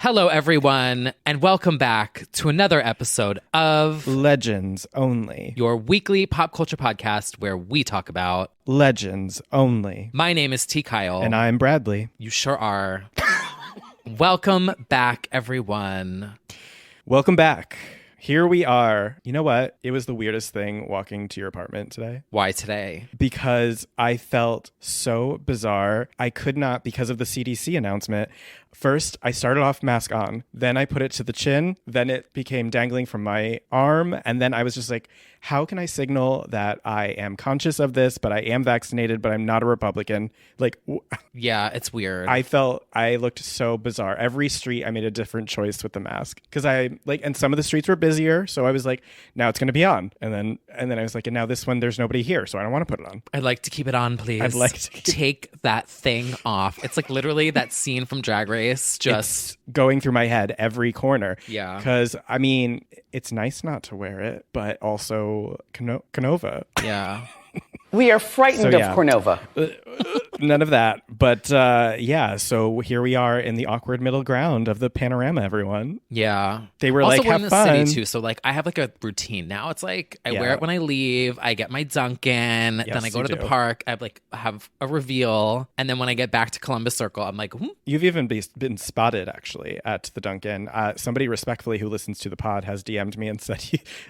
Hello, everyone, and welcome back to another episode of Legends Only, your weekly pop culture podcast where we talk about Legends Only. My name is T. Kyle. And I'm Bradley. You sure are. Welcome back, everyone. Welcome back. Here we are. You know what? It was the weirdest thing walking to your apartment today. Why today? Because I felt so bizarre. I could not, because of the CDC announcement. First, I started off mask on. Then I put it to the chin. Then it became dangling from my arm. And then I was just like, how can I signal that I am conscious of this, but I am vaccinated, but I'm not a Republican? Like, yeah, it's weird. I looked so bizarre. Every street, I made a different choice with the mask because and some of the streets were busier. So I was like, now it's going to be on. And then I was like, and now this one, there's nobody here. So I don't want to put it on. I'd like to keep it on, please. I'd like to take that thing off. It's like literally that scene from Drag Race. Just it's going through my head every corner. Yeah. Because, I mean, it's nice not to wear it, but also Canova. Yeah. We are frightened of Cornova. None of that. But so here we are in the awkward middle ground of the panorama, everyone. Yeah. They were also, like, we're have in the fun. city too. So like I have like a routine now. It's like I wear it when I leave. I get my Dunkin'. Yes, then I go to you the do. park. I have a reveal. And then when I get back to Columbus Circle, I'm like, You've even been spotted, actually, at the Dunkin'. Somebody respectfully who listens to the pod has DM'd me and said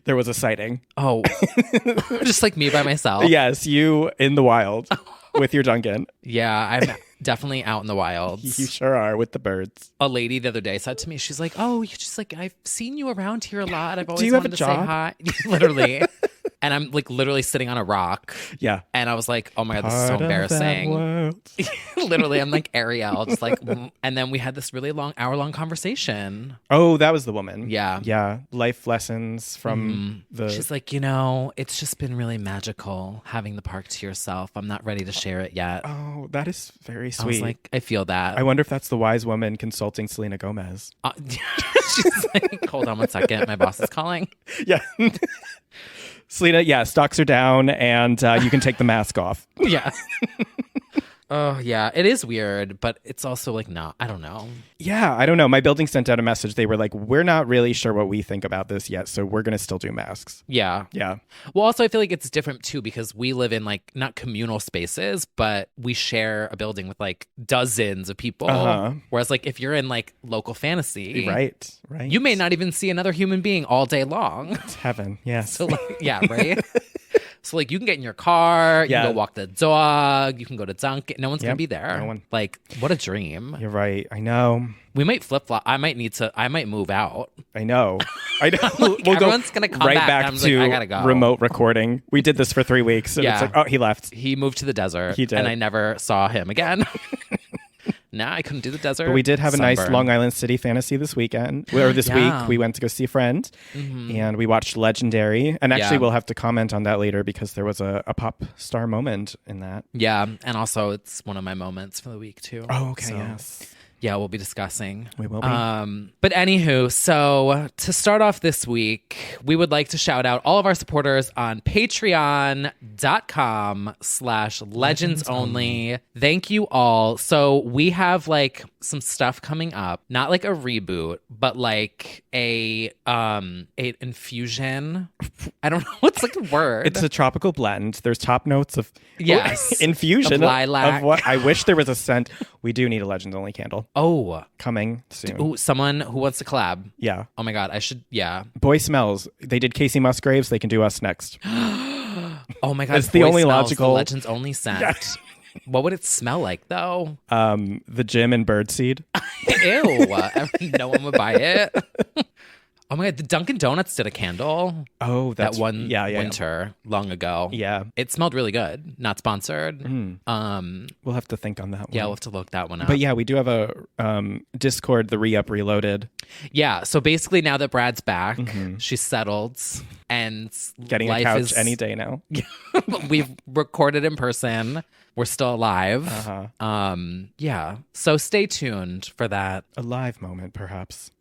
there was a sighting. oh, just like me by myself. Yes, you in the wild with your Dunkin'. Yeah, I'm definitely out in the wilds. You sure are, with the birds. A lady the other day said to me, she's like, oh, you just like, I've seen you around here a lot. I've always you have wanted a to say job? hi. Literally. And I'm like literally sitting on a rock. Yeah. And I was like, oh my God, this is so embarrassing. Literally, I'm like Ariel, just like, and then we had this really long, hour-long conversation. Oh, that was the woman. Yeah. Yeah. Life lessons from the... She's like, it's just been really magical having the park to yourself. I'm not ready to share it yet. Oh, that is very sweet. I was like, I feel that. I wonder if that's the wise woman consulting Selena Gomez. She's like, hold on one second. My boss is calling. Yeah. Selena, stocks are down and you can take the mask off. Yeah. Oh, yeah. It is weird, but it's also like, I don't know. Yeah, I don't know. My building sent out a message. They were like, we're not really sure what we think about this yet, so we're going to still do masks. Yeah. Yeah. Well, also, I feel like it's different, too, because we live in, like, not communal spaces, but we share a building with, like, dozens of people. Uh-huh. Whereas, like, if you're in, like, local fantasy... Right. You may not even see another human being all day long. It's heaven, yes. So, like, yeah, right? So, like, you can get in your car, you can go walk the dog, you can go to Dunkin'. No one's going to be there. No one. Like, what a dream. You're right. I know. We might flip-flop. I might move out. I know. Like, we'll everyone's go going to come right back. back I'm to like, I gotta go. remote recording. We did this for 3 weeks. And Yeah. It's like, oh, he left. He moved to the desert. He did. And I never saw him again. Nah, I couldn't do the desert. But we did have a nice Sunburn. Long Island City fantasy this weekend. Or this Yeah. week. We went to go see a friend. And we watched Legendary. And actually, we'll have to comment on that later because there was a pop star moment in that. Yeah, and also it's one of my moments for the week, too. Oh, okay, So, yes. Yeah, we'll be discussing. We will be. But anywho, so to start off this week, we would like to shout out all of our supporters on patreon.com/legendsonly. Thank you all. So we have like some stuff coming up, not like a reboot, but like a infusion. I don't know what's like a word. It's a tropical blend. There's top notes of infusion of lilac. of what I wish there was a scent. We do need a Legends Only candle. Oh, Coming soon. ooh, someone who wants to collab. Yeah. Oh my God, I should. Yeah. Boy Smells. They did Casey Musgraves. They can do us next. Oh my God, It's the Boy only Smells, logical- the Legends Only scent. Yeah. What would it smell like though? The gym and birdseed. Ew, no one would buy it. Oh my God, the Dunkin' Donuts did a candle. Oh, that's that one yeah. winter long ago. Yeah. It smelled really good. Not sponsored. We'll have to think on that one. Yeah, we'll have to look that one up. But yeah, we do have a Discord, the Re-Up Reloaded. Yeah, so basically now that Brad's back, she's settled and Getting life a couch is any day now. We've recorded in person. we're still alive. Yeah. So stay tuned for that. A live moment, perhaps.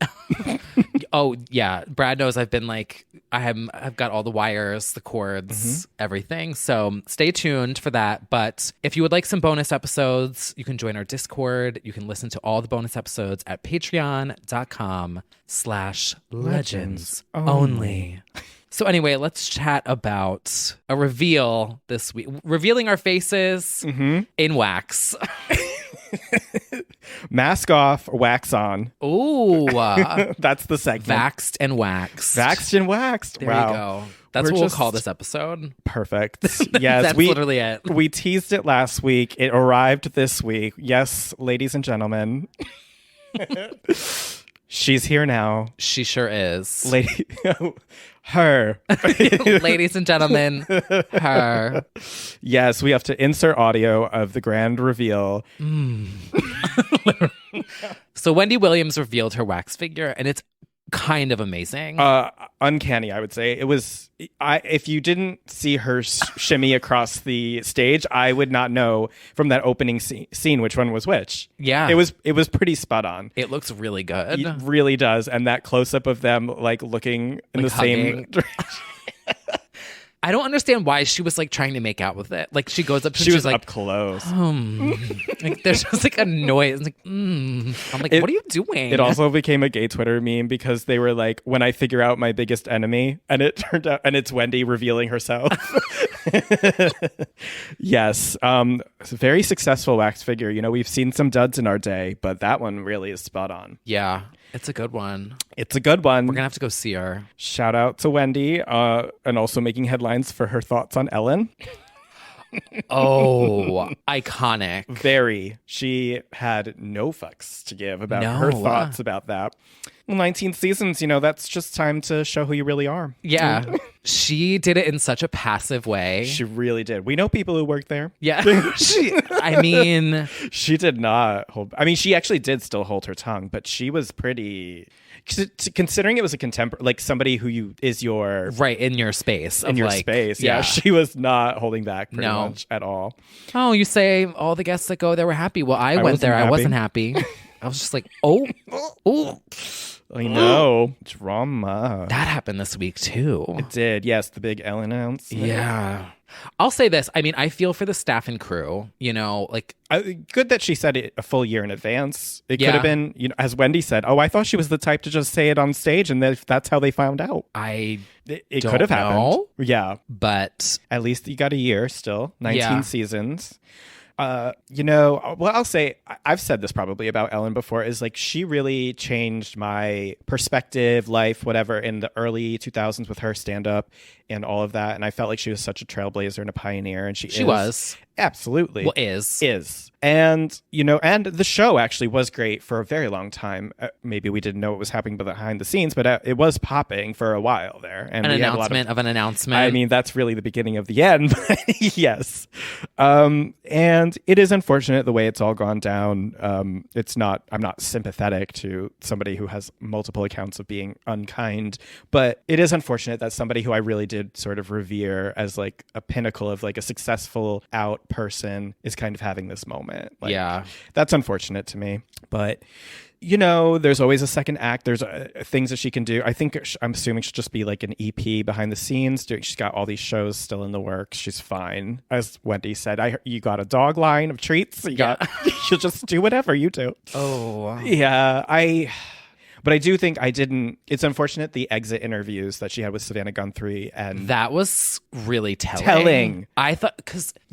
Oh yeah, Brad knows I've been like I've got all the wires, the cords, everything. So stay tuned for that. But if you would like some bonus episodes, you can join our Discord. You can listen to all the bonus episodes at patreon.com/legends only. So anyway, let's chat about a reveal this week. Revealing our faces in wax. Mask off, wax on. Ooh. That's the segment. Vaxxed and waxed. Vaxxed and waxed. There wow. you go. That's what we'll call this episode. Perfect. Yes, That's literally it. We teased it last week. It arrived this week. Yes, ladies and gentlemen. She's here now. She sure is. Her. Ladies and gentlemen, her. Yes, we have to insert audio of the grand reveal. So Wendy Williams revealed her wax figure, and it's kind of amazing. Uncanny, I would say. It was. If you didn't see her shimmy across the stage, I would not know from that opening scene which one was which. Yeah, it was pretty spot on. It looks really good. It really does, and that close up of them like looking in the same direction. I don't understand why she was like trying to make out with it. Like she goes up to she was like up close. Like there's just like a noise. Like, I'm like, what are you doing? It also became a gay Twitter meme because they were like, when I figure out my biggest enemy, and it turned out, and it's Wendy revealing herself. Yes. It's a very successful wax figure. You know, we've seen some duds in our day, but that one really is spot on. Yeah. It's a good one. It's a good one. We're going to have to go see her. Shout out to Wendy, and also making headlines for her thoughts on Ellen. Oh, iconic. Very. She had no fucks to give about her thoughts about that. Well, 19 seasons, you know, that's just time to show who you really are. Yeah. She did it in such a passive way. She really did. We know people who work there. Yeah. I mean, she did not hold. I mean, she actually did still hold her tongue, but she was pretty. Considering it was a contemporary, like somebody who is your right in your space, in your like, space. Yeah, she was not holding back pretty much at all. Oh, you say all the guests that go there were happy. Well, I went there. I wasn't happy. I was just like, oh. I know. Drama. That happened this week too. It did. Yes, the big Ellen announcement. Yeah. I'll say this. I mean, I feel for the staff and crew, you know, like. Good that she said it a full year in advance. It could have been, you know, as Wendy said, oh, I thought she was the type to just say it on stage and that's how they found out. It could have happened. Yeah. But. At least you got a year still. 19 seasons. You know, well, I'll say, I've said this probably about Ellen before, is like she really changed my perspective, life, whatever, in the early 2000s with her stand-up and all of that. And I felt like she was such a trailblazer and a pioneer, and she was. Absolutely. Well, is. And, you know, and the show actually was great for a very long time. Maybe we didn't know what was happening behind the scenes, but it was popping for a while there. And an announcement of an announcement. I mean, that's really the beginning of the end. But yes. And it is unfortunate the way it's all gone down. I'm not sympathetic to somebody who has multiple accounts of being unkind, but it is unfortunate that somebody who I really did sort of revere as like a pinnacle of like a successful out person is kind of having this moment. Like, yeah, that's unfortunate to me, but you know, there's always a second act. There's things that she can do. I'm assuming she'll just be like an EP behind the scenes. She's got all these shows still in the works. She's fine. As Wendy said, you got a dog line of treats. She'll just do whatever you do. Oh, yeah. But I do think it's unfortunate the exit interviews that she had with Savannah Guthrie, and that was really telling. I thought,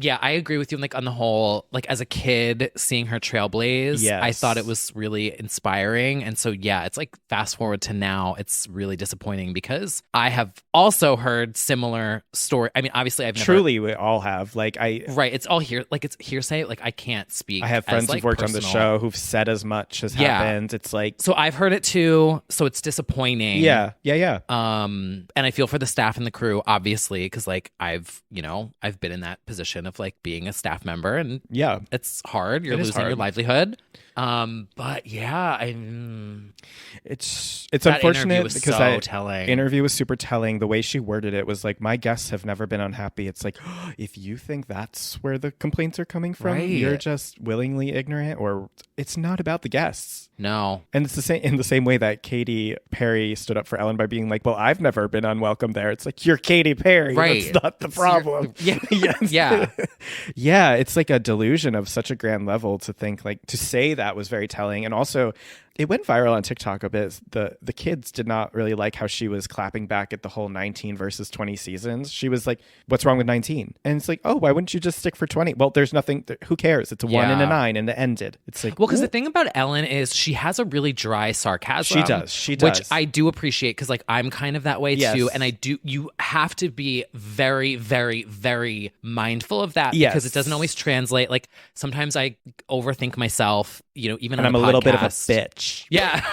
I agree with you. Like on the whole, like as a kid seeing her trailblaze, yes. I thought it was really inspiring. And so, yeah, it's like fast forward to now, it's really disappointing because I have also heard similar story. I mean, obviously I've never. Truly, we all have. Right. It's all here. Like it's hearsay. Like I can't speak. I have friends who've worked on the show who've said as much has happened. It's like. So I've heard it too. So it's disappointing. Yeah. And I feel for the staff and the crew, obviously, because like I've been in that position of like being a staff member, and yeah, it's hard. You're losing your livelihood. But yeah, it's that unfortunate was because so that telling. interview was super telling. The way she worded it was like, my guests have never been unhappy. It's like, if you think that's where the complaints are coming from, Right. you're just willingly ignorant, or it's not about the guests. No. And it's the same in the same way that Katy Perry stood up for Ellen by being like, well, I've never been unwelcome there. It's like, you're Katy Perry. Right. That's not the problem. Yeah. Yes. Yeah. Yeah. It's like a delusion of such a grand level to think, like, to say that was very telling. And also, it went viral on TikTok a bit. The kids did not really like how she was clapping back at the whole 19 versus 20 seasons. She was like, what's wrong with 19? And it's like, oh, why wouldn't you just stick for 20? Well, there's nothing. Who cares? It's a 1 and a 9 and it ended. It's like, well, because the thing about Ellen is she has a really dry sarcasm. She does. Which I do appreciate because, like, I'm kind of that way too. And you have to be very, very, very mindful of that because it doesn't always translate. Like, sometimes I overthink myself, even on I'm a little bit of a podcast. bitch. Yeah.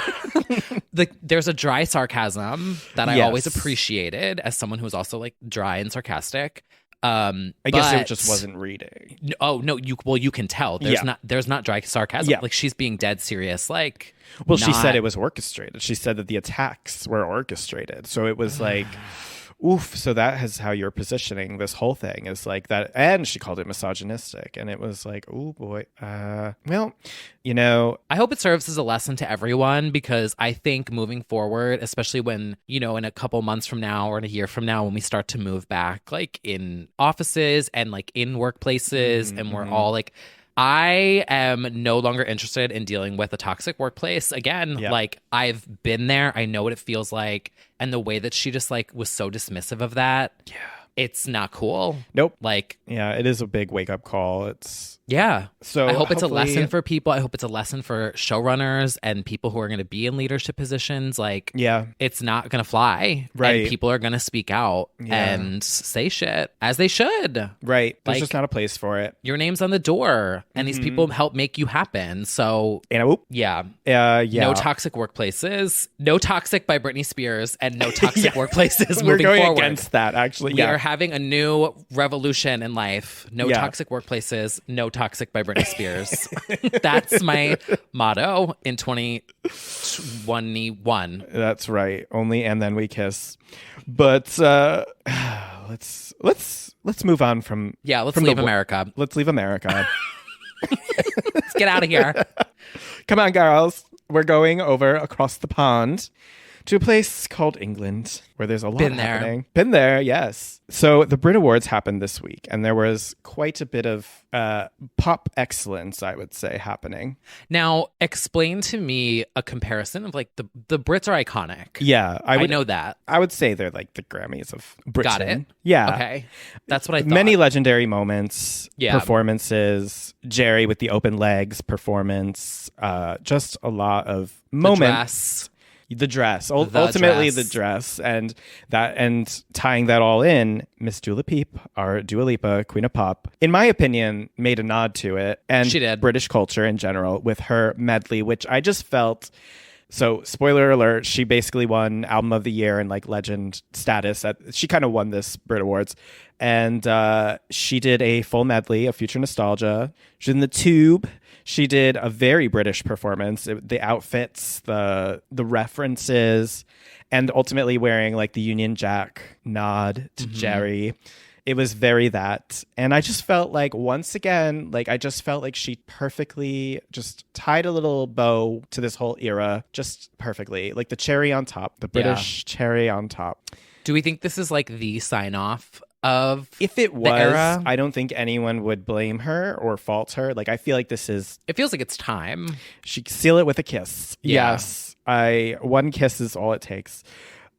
There's a dry sarcasm that I always appreciated as someone who's also like dry and sarcastic. I guess it just wasn't reading. Oh no, you can tell. There's not dry sarcasm. Yeah. Like, she's being dead serious. Like, she said it was orchestrated. She said that the attacks were orchestrated. So it was like, oof. So that is how you're positioning this whole thing, is like that. And she called it misogynistic. And it was like, oh boy. Well, I hope it serves as a lesson to everyone, because I think moving forward, especially when, in a couple months from now or in a year from now, when we start to move back, like in offices and like in workplaces, and we're all like, I am no longer interested in dealing with a toxic workplace again. Yeah. Like, I've been there. I know what it feels like. And the way that she just like was so dismissive of that. Yeah. It's not cool. Nope. Like, yeah, it is a big wake up call. So I hope it's a lesson for people. I hope it's a lesson for showrunners and people who are going to be in leadership positions. Like, it's not going to fly. Right. And people are going to speak out and say shit, as they should. Right. There's just not a place for it. Your name's on the door, and these people help make you happen. So, yeah. No toxic workplaces. No Toxic by Britney Spears, and no toxic workplaces We're moving going forward. against that, actually. We are having a new revolution in life. No toxic workplaces, no Toxic by Britney Spears. That's my motto in 2021. That's right. Only and then we kiss. But let's move on from let's leave America. Let's leave America. Let's get out of here. Come on, girls. We're going over across the pond to a place called England, where there's a lot happening. Been there, yes. So the Brit Awards happened this week, and there was quite a bit of pop excellence, I would say, happening. Now, explain to me a comparison of, like, the Brits are iconic. Yeah. I know that. I would say they're like the Grammys of Britain. Got it. Yeah. Okay. That's what I thought. Many legendary moments, Yeah. performances, Jerry with the open legs performance, just a lot of moments. The dress. Ultimately the dress. And tying that all in, Miss Dua Lipa, Queen of Pop, in my opinion, made a nod to it. And she did. British culture in general with her medley, which I just felt... So, spoiler alert, she basically won Album of the Year and like legend status. She kind of won this Brit Awards. And she did a full medley of Future Nostalgia. She did in the Tube. She did a very British performance. The outfits, the references, and ultimately wearing like the Union Jack nod to Jerry. It was very that. And I just felt like, once again, she perfectly just tied a little bow to this whole era, just perfectly. Like the cherry on top, the British cherry on top. Do we think this is like the sign off of If it was, era? I don't think anyone would blame her or fault her. Like, I feel like this is... It feels like it's time. She seal it with a kiss. Yeah. Yes. One kiss is all it takes.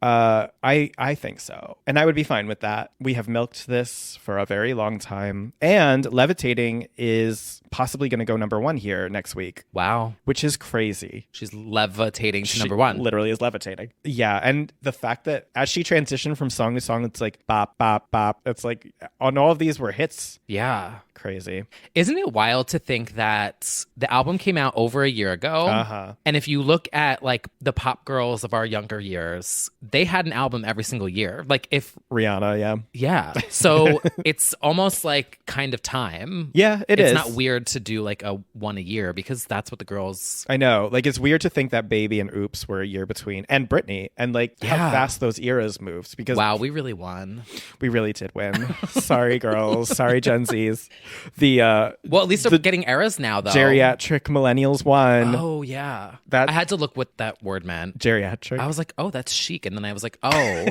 I think so. And I would be fine with that. We have milked this for a very long time. And Levitating is possibly going to go number 1 here next week. Wow. Which is crazy. She's levitating to number 1. Literally is levitating. Yeah. And the fact that as she transitioned from song to song, it's like bop, bop, bop. It's like on all of these were hits. Yeah. Crazy. Isn't it wild to think that the album came out over a year ago? And if you look at like the pop girls of our younger years, they had an album every single year. Like if Rihanna, yeah. Yeah. So it's almost like kind of time. Yeah, it's not weird to do like a one a year because that's what the girls. I know. Like it's weird to think that Baby and Oops were a year between, and Britney, and like how fast those eras moved. Because wow, we really won. We really did win. Sorry, girls. Sorry, Gen Zs. Well, at least they're getting eras now, though. Geriatric millennials won. Oh yeah, I had to look what that word meant. Geriatric. I was like, oh, that's chic, and then I was like, oh,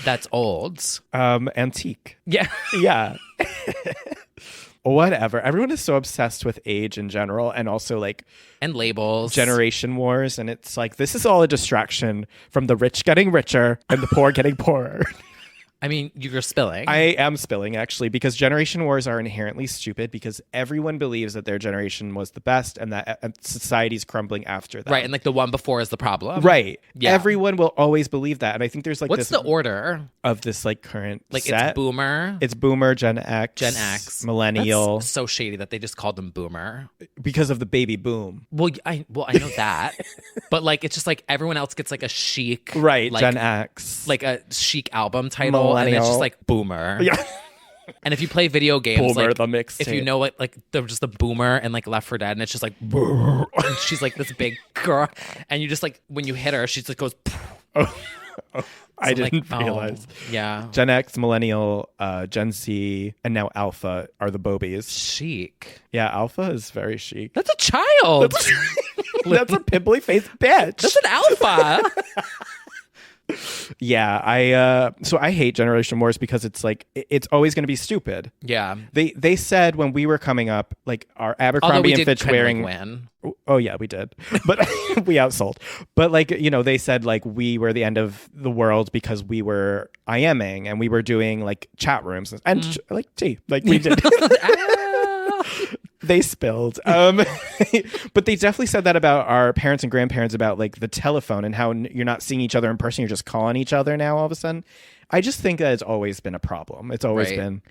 that's old. Antique. Yeah, yeah. Whatever. Everyone is so obsessed with age in general, and also like and labels, generation wars, and it's like this is all a distraction from the rich getting richer and the poor getting poorer. I mean, you're spilling. I am spilling, actually, because generation wars are inherently stupid because everyone believes that their generation was the best and that society's crumbling after that. Right, and like the one before is the problem. Right. Yeah. Everyone will always believe that. And I think there's like what's the order of this like current like set? It's Boomer, Gen X, Millennial. That's so shady that they just called them Boomer because of the baby boom. Well, I know that, but like it's just like everyone else gets like a chic, right? Like, Gen X, like a chic album title, and it's just like Boomer. Yeah. And if you play video games, Boomer, like the mix if you know what, like they're just the Boomer and like Left 4 Dead, and it's just like, and she's like this big girl, and you just like when you hit her, she just goes. I didn't realize. Yeah. Gen X, Millennial, Gen Z, and now Alpha are the bobies. Chic. Yeah, Alpha is very chic. That's a child. That's a pimply faced bitch. That's an alpha. Yeah, so I hate generation wars because it's like it's always going to be stupid. Yeah. They said when we were coming up, like our Abercrombie and Fitch wearing. Win. Oh yeah, we did, but we outsold. But like they said like we were the end of the world because we were IMing and we were doing like chat rooms and like tea, like we did. They spilled. But they definitely said that about our parents and grandparents about like the telephone and how you're not seeing each other in person. You're just calling each other now all of a sudden. I just think that it's always been a problem. It's always been.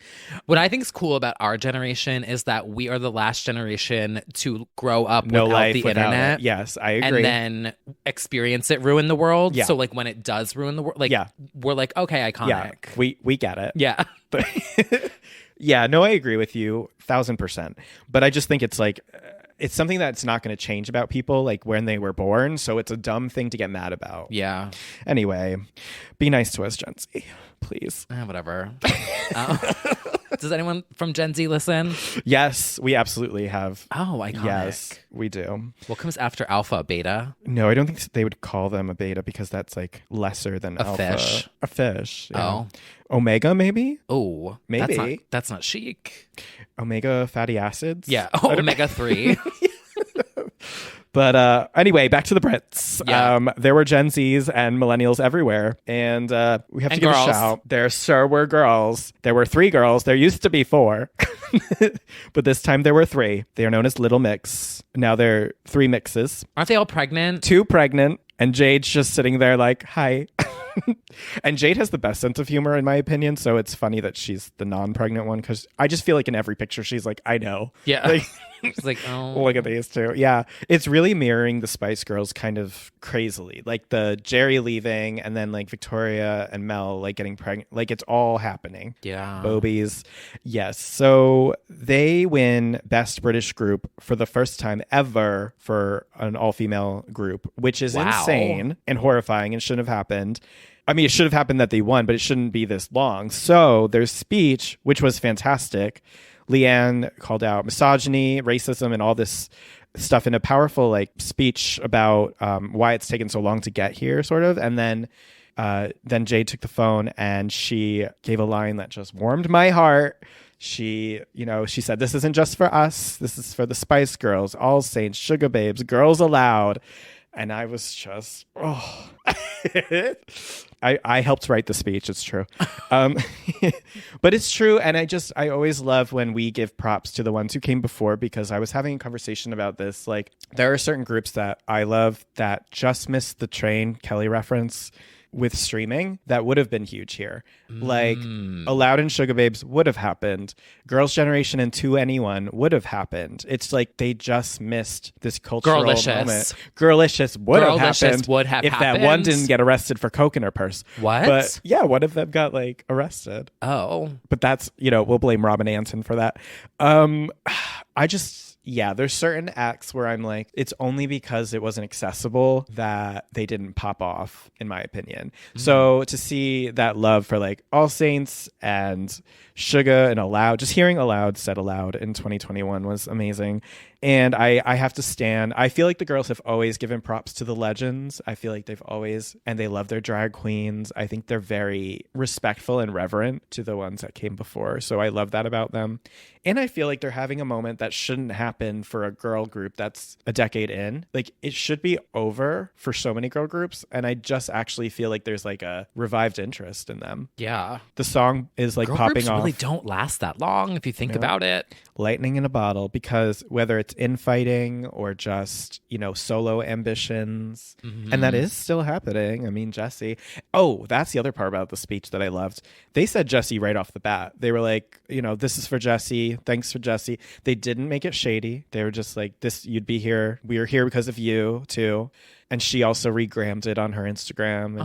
What I think is cool about our generation is that we are the last generation to grow up without the internet. Yes, I agree. And then experience it ruin the world. Yeah. So like when it does ruin the world, like we're like, okay, iconic. Yeah, we get it. Yeah. But yeah, no, I agree with you 1,000%. But I just think it's like it's something that's not going to change about people like when they were born. So it's a dumb thing to get mad about. Yeah. Anyway, be nice to us, Gen Z, please. Whatever. Does anyone from Gen Z listen? Yes, we absolutely have. Oh, iconic. Yes, we do. What comes after alpha? Beta? No, I don't think they would call them a beta because that's like lesser than a alpha. Fish. A fish. Yeah. Oh. Omega, maybe? Oh, maybe. That's not chic. Omega fatty acids? Yeah. Oh, omega 3. But anyway, back to the Brits. Yeah. There were Gen Zs and millennials everywhere. And we have to give a shout. There sure were girls. There were 3 girls. There used to be 4. But this time there were 3. They are known as Little Mix. Now they're 3 mixes. Aren't they all pregnant? 2 pregnant. And Jade's just sitting there like, hi. And Jade has the best sense of humor, in my opinion. So it's funny that she's the non-pregnant one because I just feel like in every picture she's like, I know. Yeah. Like, it's like, oh. Look at these 2. Yeah. It's really mirroring the Spice Girls kind of crazily. Like the Jerry leaving and then like Victoria and Mel like getting pregnant. Like it's all happening. Yeah. Bobies. Yes. So they win Best British Group for the first time ever for an all-female group, which is insane and horrifying and shouldn't have happened. I mean, it should have happened that they won, but it shouldn't be this long. So their speech, which was fantastic, Leanne called out misogyny, racism, and all this stuff in a powerful like speech about why it's taken so long to get here, sort of. And then Jade took the phone and she gave a line that just warmed my heart. She said, "This isn't just for us. This is for the Spice Girls, All Saints, Sugar Babes, Girls Aloud." And I was just, I helped write the speech. It's true. But it's true. And I always love when we give props to the ones who came before, because I was having a conversation about this. Like there are certain groups that I love that just missed the train, Kelly reference, with streaming that would have been huge here. Like Aloud and Sugar Babes would have happened. Girls' Generation and To Anyone would have happened. It's like they just missed this cultural moment. Girlicious would have happened if that one didn't get arrested for coke in her purse. What? But yeah, one of them got like arrested. Oh. But that's, we'll blame Robin Anton for that. There's certain acts where I'm like, it's only because it wasn't accessible that they didn't pop off, in my opinion. So to see that love for like All Saints and Suga and Aloud, just hearing Aloud said aloud in 2021 was amazing. And I have to stand. I feel like the girls have always given props to the legends. I feel like and they love their drag queens. I think they're very respectful and reverent to the ones that came before. So I love that about them. And I feel like they're having a moment that shouldn't happen for a girl group that's a decade in. Like, it should be over for so many girl groups. And I just actually feel like there's like a revived interest in them. Yeah. The song is like girl popping groups off. Really don't last that long if you think about it. Lightning in a bottle, because whether it's infighting or just, solo ambitions, and that is still happening. I mean, Jessie. Oh, that's the other part about the speech that I loved. They said Jessie right off the bat. They were like, this is for Jessie. Thanks for Jessie. They didn't make it shady. They were just like, this, you'd be here. We are here because of you too. And she also regrammed it on her Instagram.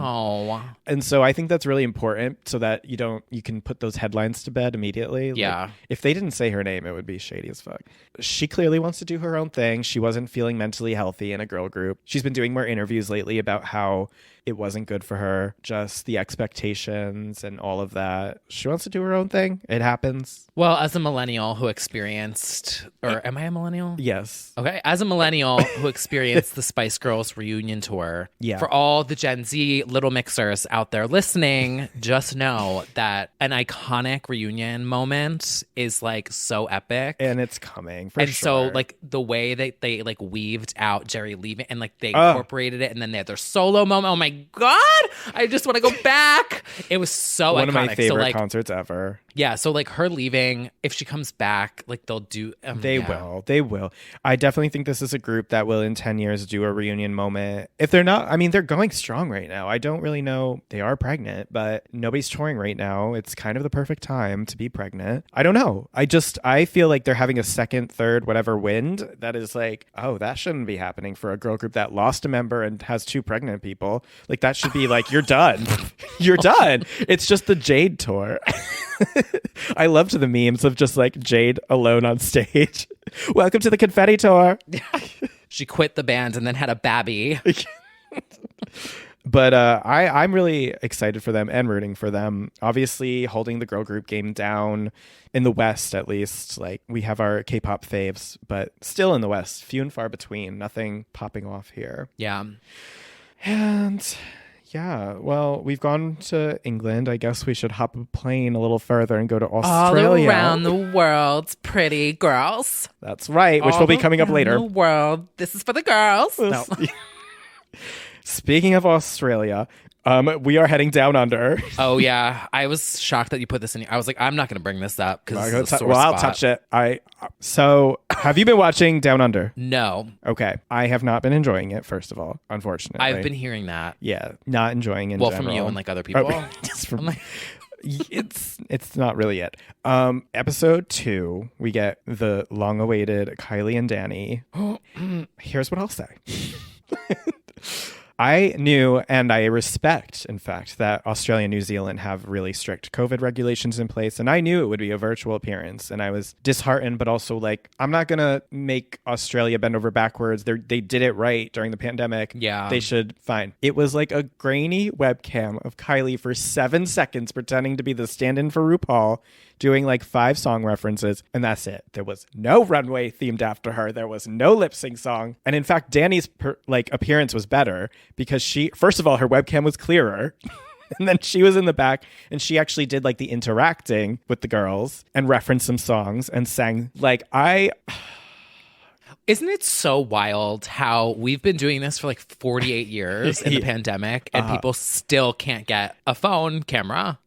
And so I think that's really important so that you can put those headlines to bed immediately. Yeah. Like, if they didn't say her name, it would be shady as fuck. She clearly wants to do her own thing. She wasn't feeling mentally healthy in a girl group. She's been doing more interviews lately about how it wasn't good for her, just the expectations and all of that. She wants to do her own thing. It happens. Well, as a millennial who experienced, or am I a millennial? Yes. Okay. As a millennial who experienced the Spice Girls reunion tour, for all the Gen Z little mixers out there listening, just know that an iconic reunion moment is like so epic. And it's coming for sure. And so like the way that they like weaved out Jerry leaving and like they incorporated it, and then they had their solo moment. Oh my God, I just want to go back. It was so one iconic. Of my favorite concerts ever. Yeah, so like her leaving, if she comes back, like they'll do. They will. I definitely think this is a group that will in 10 years do a reunion moment. If they're not, I mean, they're going strong right now. I don't really know. They are pregnant, but nobody's touring right now. It's kind of the perfect time to be pregnant. I don't know. I feel like they're having a second, third, whatever wind that is like, oh, that shouldn't be happening for a girl group that lost a member and has 2 pregnant people. Like, that should be like, you're done. You're done. It's just the Jade tour. I loved the memes of just like Jade alone on stage. Welcome to the confetti tour. She quit the band and then had a babby. But I'm really excited for them and rooting for them. Obviously, holding the girl group game down in the West, at least. Like, we have our K-pop faves, but still in the West, few and far between. Nothing popping off here. Yeah. And yeah, well, we've gone to England. I guess we should hop a plane a little further and go to Australia. All around the world, pretty girls. That's right, which will be coming up later. The world. This is for the girls. No. Speaking of Australia, we are heading down under. Oh yeah, I was shocked that you put this in. I was like, I'm not going to bring this up because I'll touch it. So, have you been watching Down Under? No. Okay, I have not been enjoying it. First of all, unfortunately, I've been hearing that. Yeah, not enjoying it. Well, from you and like other people. Just from. It's not really it. Episode 2, we get the long-awaited Kylie and Danny. Here's what I'll say. I knew, and I respect, in fact, that Australia and New Zealand have really strict COVID regulations in place. And I knew it would be a virtual appearance. And I was disheartened, but also like, I'm not going to make Australia bend over backwards. They did it right during the pandemic. Yeah. They should, fine. It was like a grainy webcam of Kylie for 7 seconds pretending to be the stand-in for RuPaul, doing like 5 song references, and that's it. There was no runway themed after her. There was no lip sync song. And in fact, Danny's appearance was better because first of all, her webcam was clearer. And then she was in the back and she actually did like the interacting with the girls and referenced some songs and sang Isn't it so wild how we've been doing this for like 48 years in the pandemic and people still can't get a phone camera?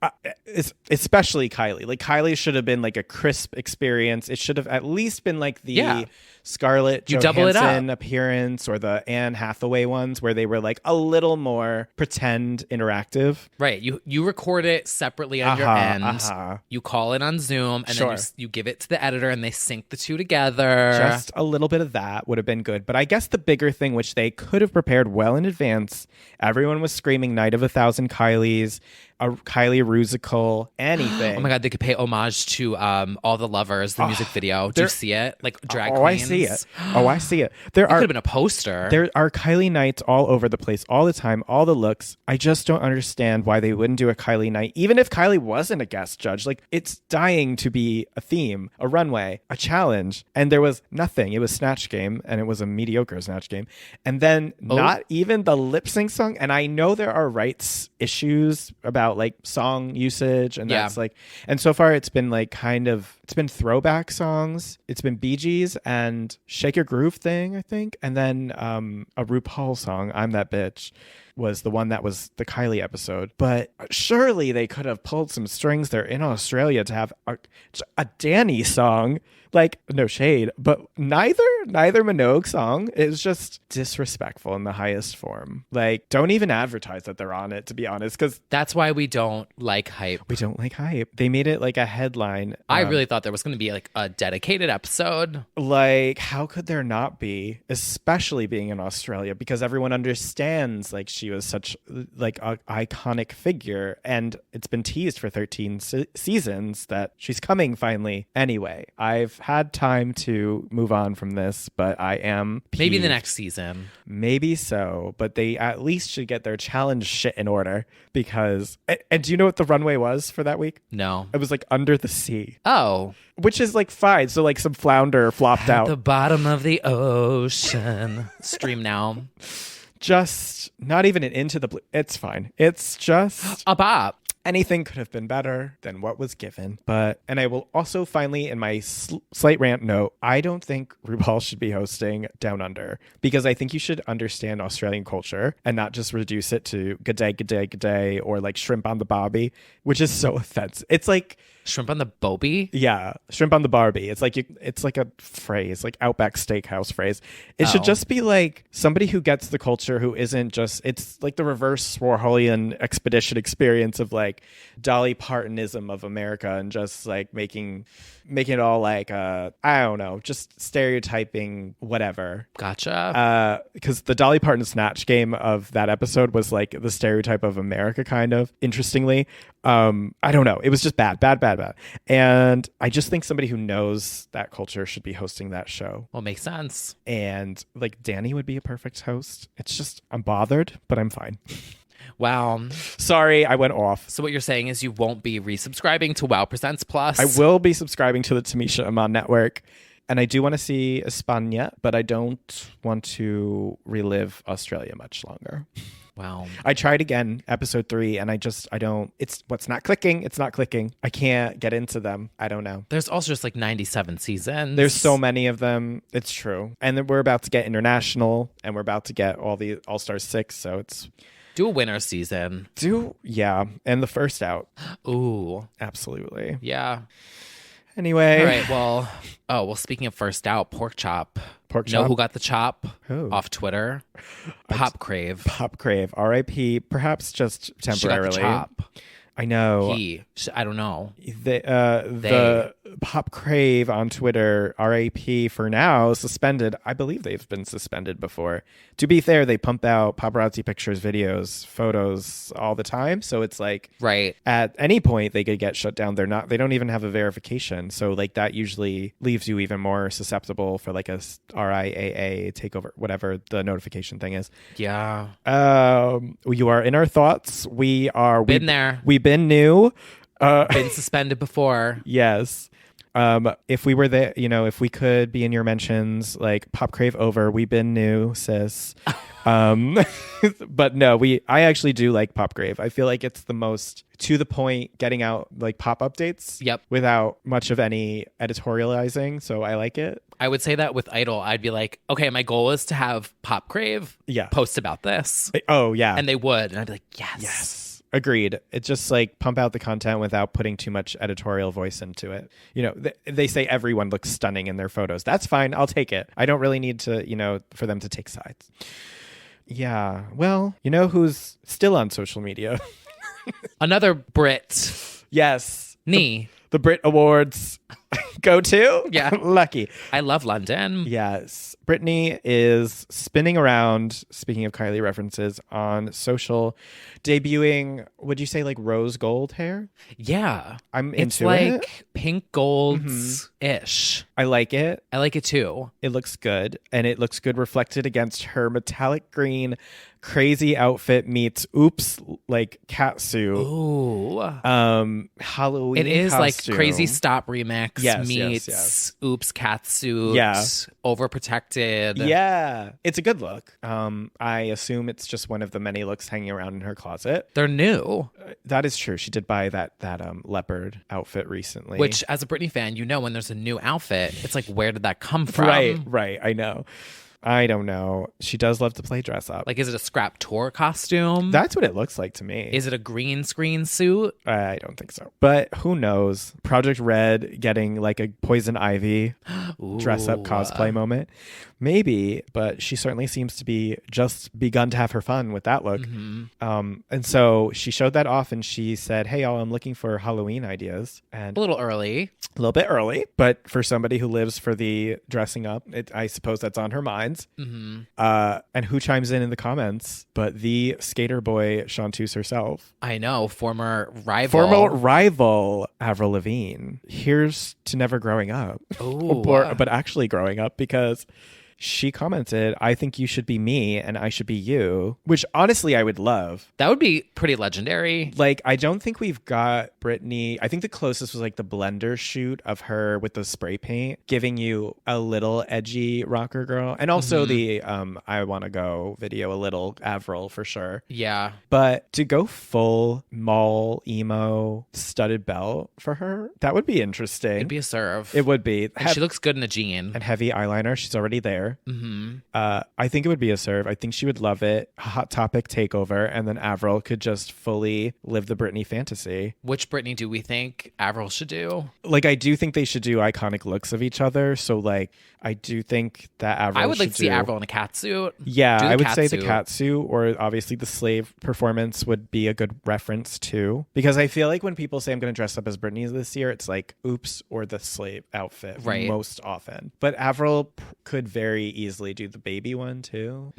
Especially Kylie. Like, Kylie should have been like a crisp experience. It should have at least been like the Scarlett Johansson appearance or the Anne Hathaway ones where they were like a little more pretend interactive. Right. You record it separately on your end. You call it on Zoom and then you give it to the editor and they sync the two together. Just a little bit of that would have been good. But I guess the bigger thing, which they could have prepared well in advance, everyone was screaming Night of a Thousand Kylies, a Kylie Rusical, anything. Oh my God, they could pay homage to All the Lovers, the music video. Do you see it? Like drag queens. I see it. I see it. There could have been a poster. There are Kylie nights all over the place, all the time, all the looks. I just don't understand why they wouldn't do a Kylie night, even if Kylie wasn't a guest judge. Like, it's dying to be a theme, a runway, a challenge, and there was nothing. It was Snatch Game, and it was a mediocre Snatch Game, and then not even the lip sync song. And I know there are rights issues about like song usage, and that's like, and so far it's been like it's been throwback songs. It's been Bee Gees and Shake Your Groove thing, I think, and then a RuPaul song, I'm That Bitch, was the one that was the Kylie episode. But surely they could have pulled some strings. They're in Australia to have a Danny song. Like, no shade, but neither Minogue song is just disrespectful in the highest form. Like, don't even advertise that they're on it, to be honest, because that's why we don't like hype. We don't like hype. They made it like a headline. I really thought there was going to be like a dedicated episode. Like, how could there not be, especially being in Australia, because everyone understands like she was such like an iconic figure, and it's been teased for 13 seasons that she's coming finally. Anyway, I've had time to move on from this, but I am peeved. Maybe the next season. Maybe so, but they at least should get their challenge shit in order, because and do you know what the runway was for that week? No. It was like Under the Sea. Oh. Which is like fine. So like some flounder flopped out. At the bottom of the ocean. Stream now. Just not even an Into the Blue. It's fine. It's just a bop. Anything could have been better than what was given. And I will also finally, in my slight rant note, I don't think RuPaul should be hosting Down Under, because I think you should understand Australian culture and not just reduce it to good day, good day, good day, or like shrimp on the bobby, which is so offensive. It's like shrimp on the bobby? Yeah, shrimp on the Barbie. It's like it's like a phrase, like Outback Steakhouse phrase. It should just be like somebody who gets the culture, who isn't just, it's like the reverse Warholian expedition experience of like Dolly Partonism of America, and just like making it all like I don't know, just stereotyping whatever. Gotcha. Because the Dolly Parton Snatch Game of that episode was like the stereotype of America, kind of, interestingly. I don't know. It was just bad. And I just think somebody who knows that culture should be hosting that show. Well, makes sense. And like Danny would be a perfect host. It's just, I'm bothered, but I'm fine. Wow. Sorry, I went off. So what you're saying is you won't be resubscribing to Wow Presents Plus? I will be subscribing to the Tamisha Iman network. And I do want to see España, but I don't want to relive Australia much longer. Wow. I tried again, episode 3, and I don't, it's what's not clicking. It's not clicking. I can't get into them. I don't know. There's also just like 97 seasons. There's so many of them. It's true. And then we're about to get international, and we're about to get all the All-Stars 6. So it's... Do a winter season. Yeah. And the first out. Ooh. Absolutely. Yeah. Anyway. All right. Well, speaking of first out, pork chop. Know who got the chop? Who? Off Twitter? Pop Crave. R.I.P. Perhaps just temporarily. She got the chop. I know. I don't know. The Pop Crave on Twitter, RAP for now, suspended. I believe they've been suspended before. To be fair, they pump out paparazzi pictures, videos, photos all the time. So it's like, right, at any point they could get shut down. They don't even have a verification. So like that usually leaves you even more susceptible for like a RIAA takeover, whatever the notification thing is. Yeah. You are in our thoughts. We've been new. Been suspended before. Yes. If we were there, if we could be in your mentions, like Pop Crave over, we've been new, sis. But no, I actually do like Popgrave. I feel like it's the most to the point, getting out like pop updates. Yep. Without much of any editorializing. So I like it. I would say that with Idol, I'd be like, okay, my goal is to have Popgrave post about this. Oh, yeah. And they would. And I'd be like, yes. Yes. Agreed. It's just like pump out the content without putting too much editorial voice into it. You know, they say everyone looks stunning in their photos. That's fine. I'll take it. I don't really need to, for them to take sides. Yeah. Well, you know who's still on social media? Another Brit. Yes. The Brit Awards go to? Yeah. Lucky. I love London. Yes. Britney is spinning around, speaking of Kylie references, on social, debuting, would you say like rose gold hair? Yeah. I'm it's into it. It's like pink golds-ish. I like it. I like it too. It looks good. And it looks good reflected against her metallic green crazy outfit meets like catsuit. Ooh. Halloween It is costume. like Crazy Stop remix meets yes. Oops catsuit. Yeah. Overprotected. Yeah. It's a good look. I assume it's just one of the many looks hanging around in her closet. They're new. That is true. She did buy that leopard outfit recently. Which, as a Britney fan, when there's a new outfit, it's like, where did that come from? Right. I know. I don't know. She does love to play dress up. Like, is it a scrap tour costume? That's what it looks like to me. Is it a green screen suit? I don't think so. But who knows? Project Red getting like a Poison Ivy dress up cosplay moment. Maybe, but she certainly seems to be just begun to have her fun with that look. Mm-hmm. And so she showed that off and she said, hey, y'all, I'm looking for Halloween ideas. And a little bit early. But for somebody who lives for the dressing up, I suppose that's on her minds. Mm-hmm. And who chimes in the comments but the skater boy Chanteuse herself? I know, former rival Avril Lavigne. Here's to never growing up. Oh, but actually growing up, because she commented, I think you should be me and I should be you, which honestly I would love. That would be pretty legendary. Like, I don't think we've got Britney. I think the closest was like the Blender shoot of her with the spray paint, giving you a little edgy rocker girl. And also the I Wanna Go video, a little Avril for sure. Yeah. But to go full mall emo studded belt for her, that would be interesting. It'd be a serve. It would be. And she looks good in a jean. And heavy eyeliner. She's already there. Mm-hmm. I think it would be a serve. I think she would love it. Hot Topic takeover, and then Avril could just fully live the Britney fantasy. Which Britney do we think Avril should do? Like, I do think they should do iconic looks of each other. So, like, I do think that Avril. I would like to see Avril in a catsuit. Yeah, I would say the catsuit, or obviously the slave performance would be a good reference too. Because I feel like when people say I'm going to dress up as Britney this year, it's like Oops or the slave outfit, right? Most often. But Avril could very easily do the baby one too.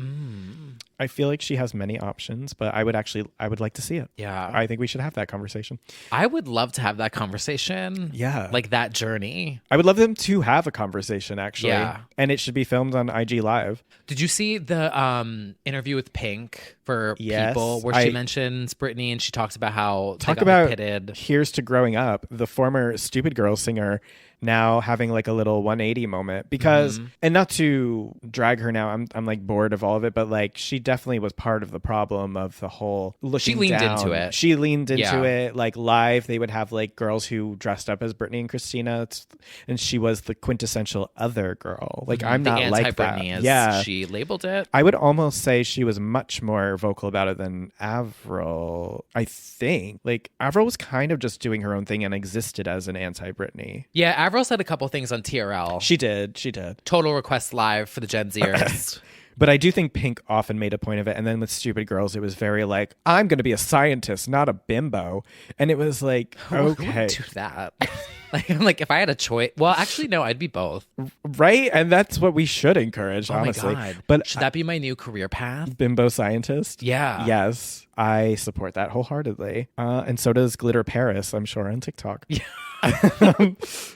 I feel like she has many options, but I would like to see it. Yeah, I think we should have that conversation. I would love to have that conversation. Yeah, like that journey. I would love them to have a conversation actually. Yeah, and it should be filmed on IG Live. Did you see the interview with Pink for People where she mentions Britney and she talks about how pitted. Here's to growing up, the former Stupid Girl singer now having like a little 180 moment because, and not to drag her now, I'm like bored of all of it, but like she definitely was part of the problem of the whole looking She leaned down. into it. She leaned into it. Like live, they would have like girls who dressed up as Britney and Christina, and she was the quintessential other girl. Like I'm not like that. As she labeled it. I would almost say she was much more vocal about it than Avril. I think like Avril was kind of just doing her own thing and existed as an anti-Britney. Yeah, Avril said a couple things on TRL. She did. Total Request Live for the Gen Zers. But I do think Pink often made a point of it. And then with Stupid Girls, it was very like, I'm going to be a scientist, not a bimbo. And it was like, okay. Who would do that? like if I had a choice. Well, actually, no, I'd be both. Right? And that's what we should encourage, honestly. My God. But should that be my new career path? Bimbo scientist? Yeah. Yes. I support that wholeheartedly. And so does Glitter Paris, I'm sure, on TikTok. Yeah.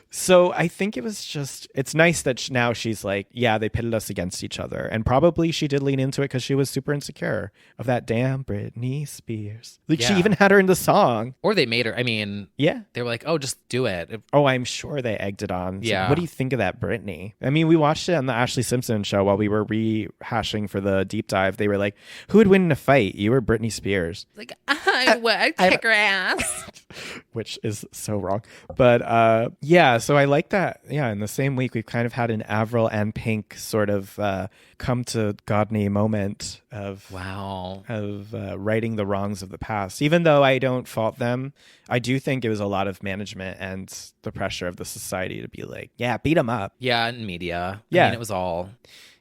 So I think it's nice that now she's like, yeah, they pitted us against each other. And probably she did lean into it because she was super insecure of that damn Britney Spears. Like she even had her in the song. Or they made her. I mean, yeah. They were like, oh, just do it. Oh, I'm sure they egged it on. Yeah. So what do you think of that Britney? I mean, we watched it on the Ashley Simpson show while we were rehashing for the deep dive. They were like, who would win in a fight? You or Britney Spears? Like, I would kick her ass. Which is so wrong. But yeah, so I like that. Yeah, in the same week, we've kind of had an Avril and Pink sort of come to Godney moment of righting the wrongs of the past. Even though I don't fault them, I do think it was a lot of management and the pressure of the society to be like, yeah, beat them up. Yeah, and media. Yeah. I mean, it was all...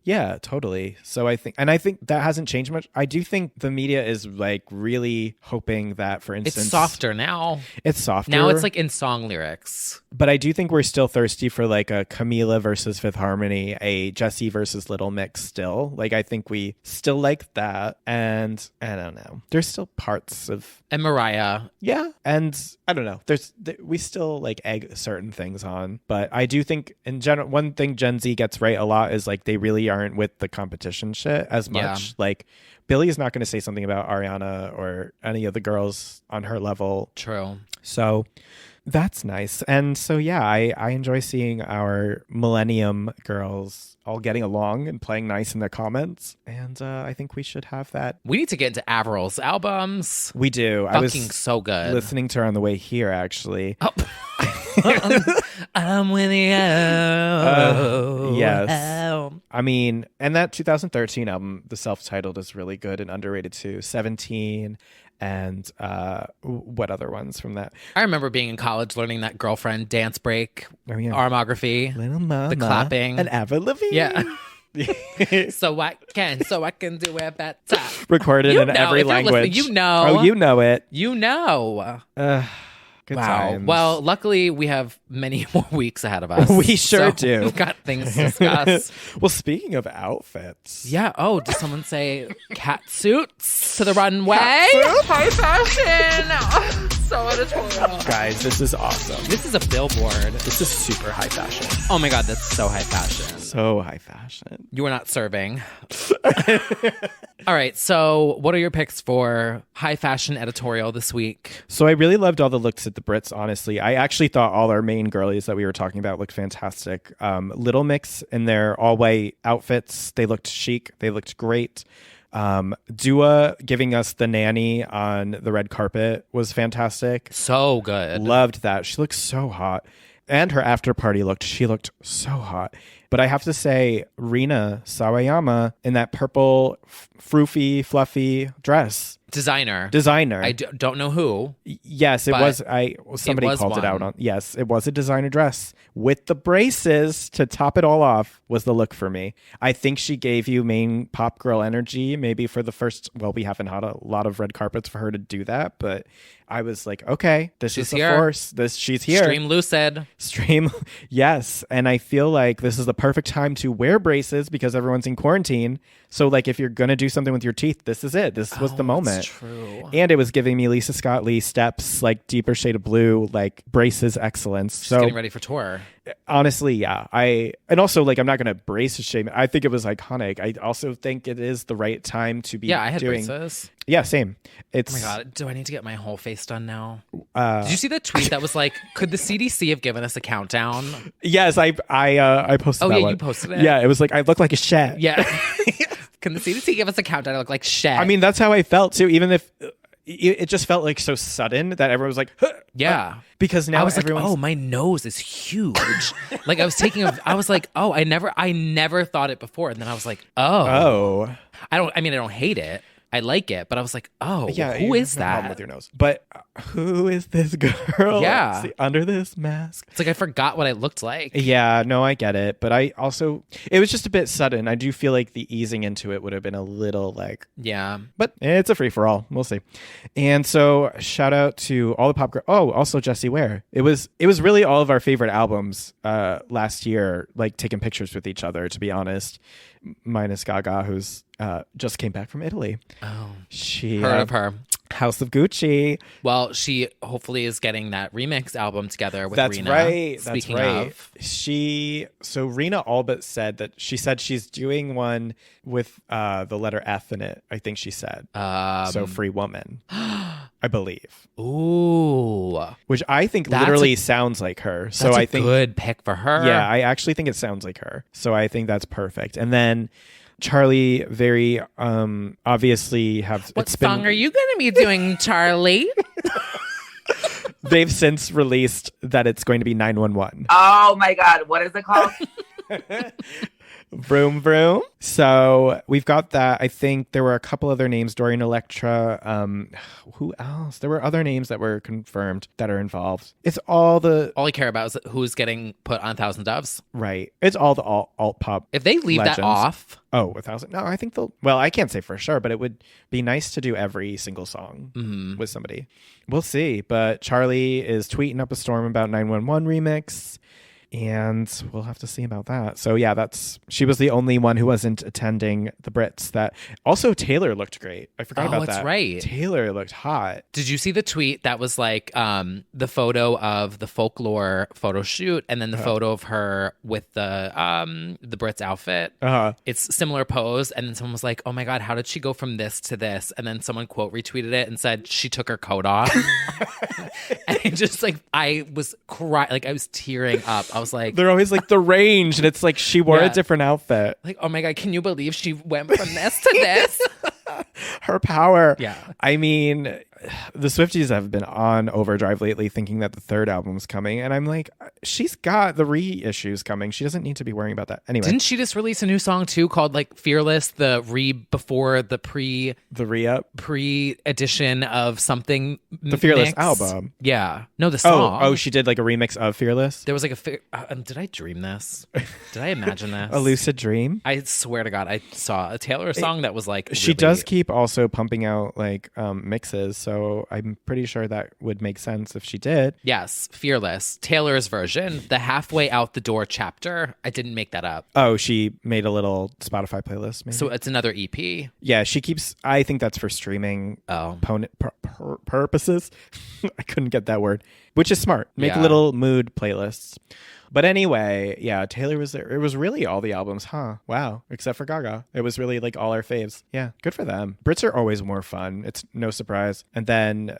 Yeah, totally. So I think that hasn't changed much. I do think the media is like really hoping that, for instance, it's softer now. It's softer. Now it's like in song lyrics. But I do think we're still thirsty for like a Camila versus Fifth Harmony, a Jessie versus Little Mix still. Like I think we still like that. And I don't know. There's still parts of... And Mariah. Yeah. And I don't know. We still like egg certain things on. But I do think in general, one thing Gen Z gets right a lot is like they really aren't with the competition shit as much. Yeah. Like Billie is not going to say something about Ariana or any of the girls on her level. True. So that's nice. And so, yeah, I enjoy seeing our Millennium girls all getting along and playing nice in the comments. And I think we should have that. We need to get into Avril's albums. We do. Fucking I was so good. Listening to her on the way here, actually. Oh. I'm with you. Yes. I mean, and that 2013 album, the self-titled, is really good and underrated too. 17 and what other ones from that? I remember being in college learning that Girlfriend dance break, armography, Little Mama, the clapping, and Avril Lavigne. Yeah. so I can do it better. Recorded in every language. You know. Oh, you know it. You know. Good wow. times. Well, luckily we have many more weeks ahead of us. We sure do. We've got things to discuss. Well, speaking of outfits. Yeah. Oh, did someone say cat suits to the runway? High fashion. So editorial. Guys, this is awesome. This is a billboard. This is super high fashion. Oh my God, that's so high fashion. So high fashion. You are not serving. All right. So what are your picks for high fashion editorial this week? So I really loved all the looks at the Brits, honestly. I actually thought all our main girlies that we were talking about looked fantastic. Little Mix in their all-white outfits. They looked chic. They looked great. Dua giving us the nanny on the red carpet was fantastic. So good. Loved that. She looked so hot. And her after party she looked so hot. But I have to say, Rina Sawayama in that purple, froofy, fluffy dress. Designer. I don't know who. Yes, it was. Somebody called one. it out on. Yes, it was a designer dress with the braces to top it all off. Was the look for me. I think she gave you main pop girl energy. Maybe for the first. Well, we haven't had a lot of red carpets for her to do that, but I was like, okay, she's the force. She's here. Stream lucid. Yes, and I feel like this is the perfect time to wear braces because everyone's in quarantine. So, like, if you're gonna do something with your teeth, this is it. This was the moment. That's true. And it was giving me Lisa Scott Lee steps, like deeper shade of blue, like braces excellence. She's getting ready for tour. Honestly, yeah. And also, like, I'm not gonna brace shame. I think it was iconic. I also think it is the right time to be. Yeah, I had braces. Yeah, same. It's. Oh my God, do I need to get my whole face done now? Did you see the tweet that was like, could the CDC have given us a countdown? Yes, I posted. Oh that yeah, one. you posted it. Yeah, it was like I look like a shed. Yeah. Can the CDC give us a countdown? I look like shit. I mean, that's how I felt too. Even if it just felt like so sudden that everyone was like, huh, yeah. Because now I was like, oh, my nose is huge. Like I was like, oh, I never thought it before, and then I was like, oh. I don't hate it. I like it, but I was like, oh, yeah, who is that? With your nose. But who is this girl? Yeah. Under this mask. It's like I forgot what I looked like. Yeah, no, I get it. But it was just a bit sudden. I do feel like the easing into it would have been a little like. Yeah. But it's a free for all. We'll see. And so shout out to all the pop girls. Oh, also Jessie Ware. It was really all of our favorite albums last year, like taking pictures with each other, to be honest. minus Gaga, who's just came back from Italy. Oh, she heard of her. House of Gucci. Well, she hopefully is getting that remix album together with That's Rena. Right. Speaking That's of. So Rena all but said that she's doing one with the letter F in it. I think she said. So Free Woman, I believe. Ooh. Which I think literally sounds like her. So I think good pick for her. Yeah, I actually think it sounds like her. So I think that's perfect. And then Charlie very obviously What song are you going to be doing, Charlie? They've since released that it's going to be 911. Oh my God. What is it called? Vroom vroom. So we've got that. I think there were a couple other names. Dorian Electra. Who else? There were other names that were confirmed that are involved. It's all I care about is who's getting put on Thousand Doves. Right. It's all the alt pop. If they leave legends. that off. Oh, 1,000. No, I think well, I can't say for sure, but it would be nice to do every single song with somebody. We'll see. But Charlie is tweeting up a storm about 911 remix. And we'll have to see about that. So yeah, she was the only one who wasn't attending the Brits. That also Taylor looked great. I forgot about that. That's right. Taylor looked hot. Did you see the tweet that was like the photo of the folklore photo shoot and then the photo of her with the Brits outfit? It's similar pose, and then someone was like, "Oh my God, how did she go from this to this?" And then someone quote retweeted it and said she took her coat off. And it just like I was crying, like I was tearing up. I was like, they're always like the range, and it's like she wore a different outfit. Like, oh my God, can you believe she went from this to this? Her power. Yeah. I mean, the Swifties have been on overdrive lately thinking that the third album's coming. And I'm like, she's got the reissues coming. She doesn't need to be worrying about that. Anyway. Didn't she just release a new song too called like Fearless, the pre-edition of something? The Fearless album. Yeah. No, the song. Oh, she did like a remix of Fearless? There was like did I dream this? Did I imagine this? A lucid dream? I swear to God, I saw a Taylor song that was like She does keep also pumping out like mixes, so I'm pretty sure that would make sense if she did. Yes, Fearless, Taylor's version, the halfway out the door chapter. I didn't make that up. Oh, she made a little Spotify playlist, maybe? So it's another EP. Yeah, she keeps. I think that's for streaming purposes. I couldn't get that word, which is smart. Make little mood playlists. But anyway, yeah, Taylor was there. It was really all the albums, huh? Wow. Except for Gaga. It was really like all our faves. Yeah, good for them. Brits are always more fun. It's no surprise. And then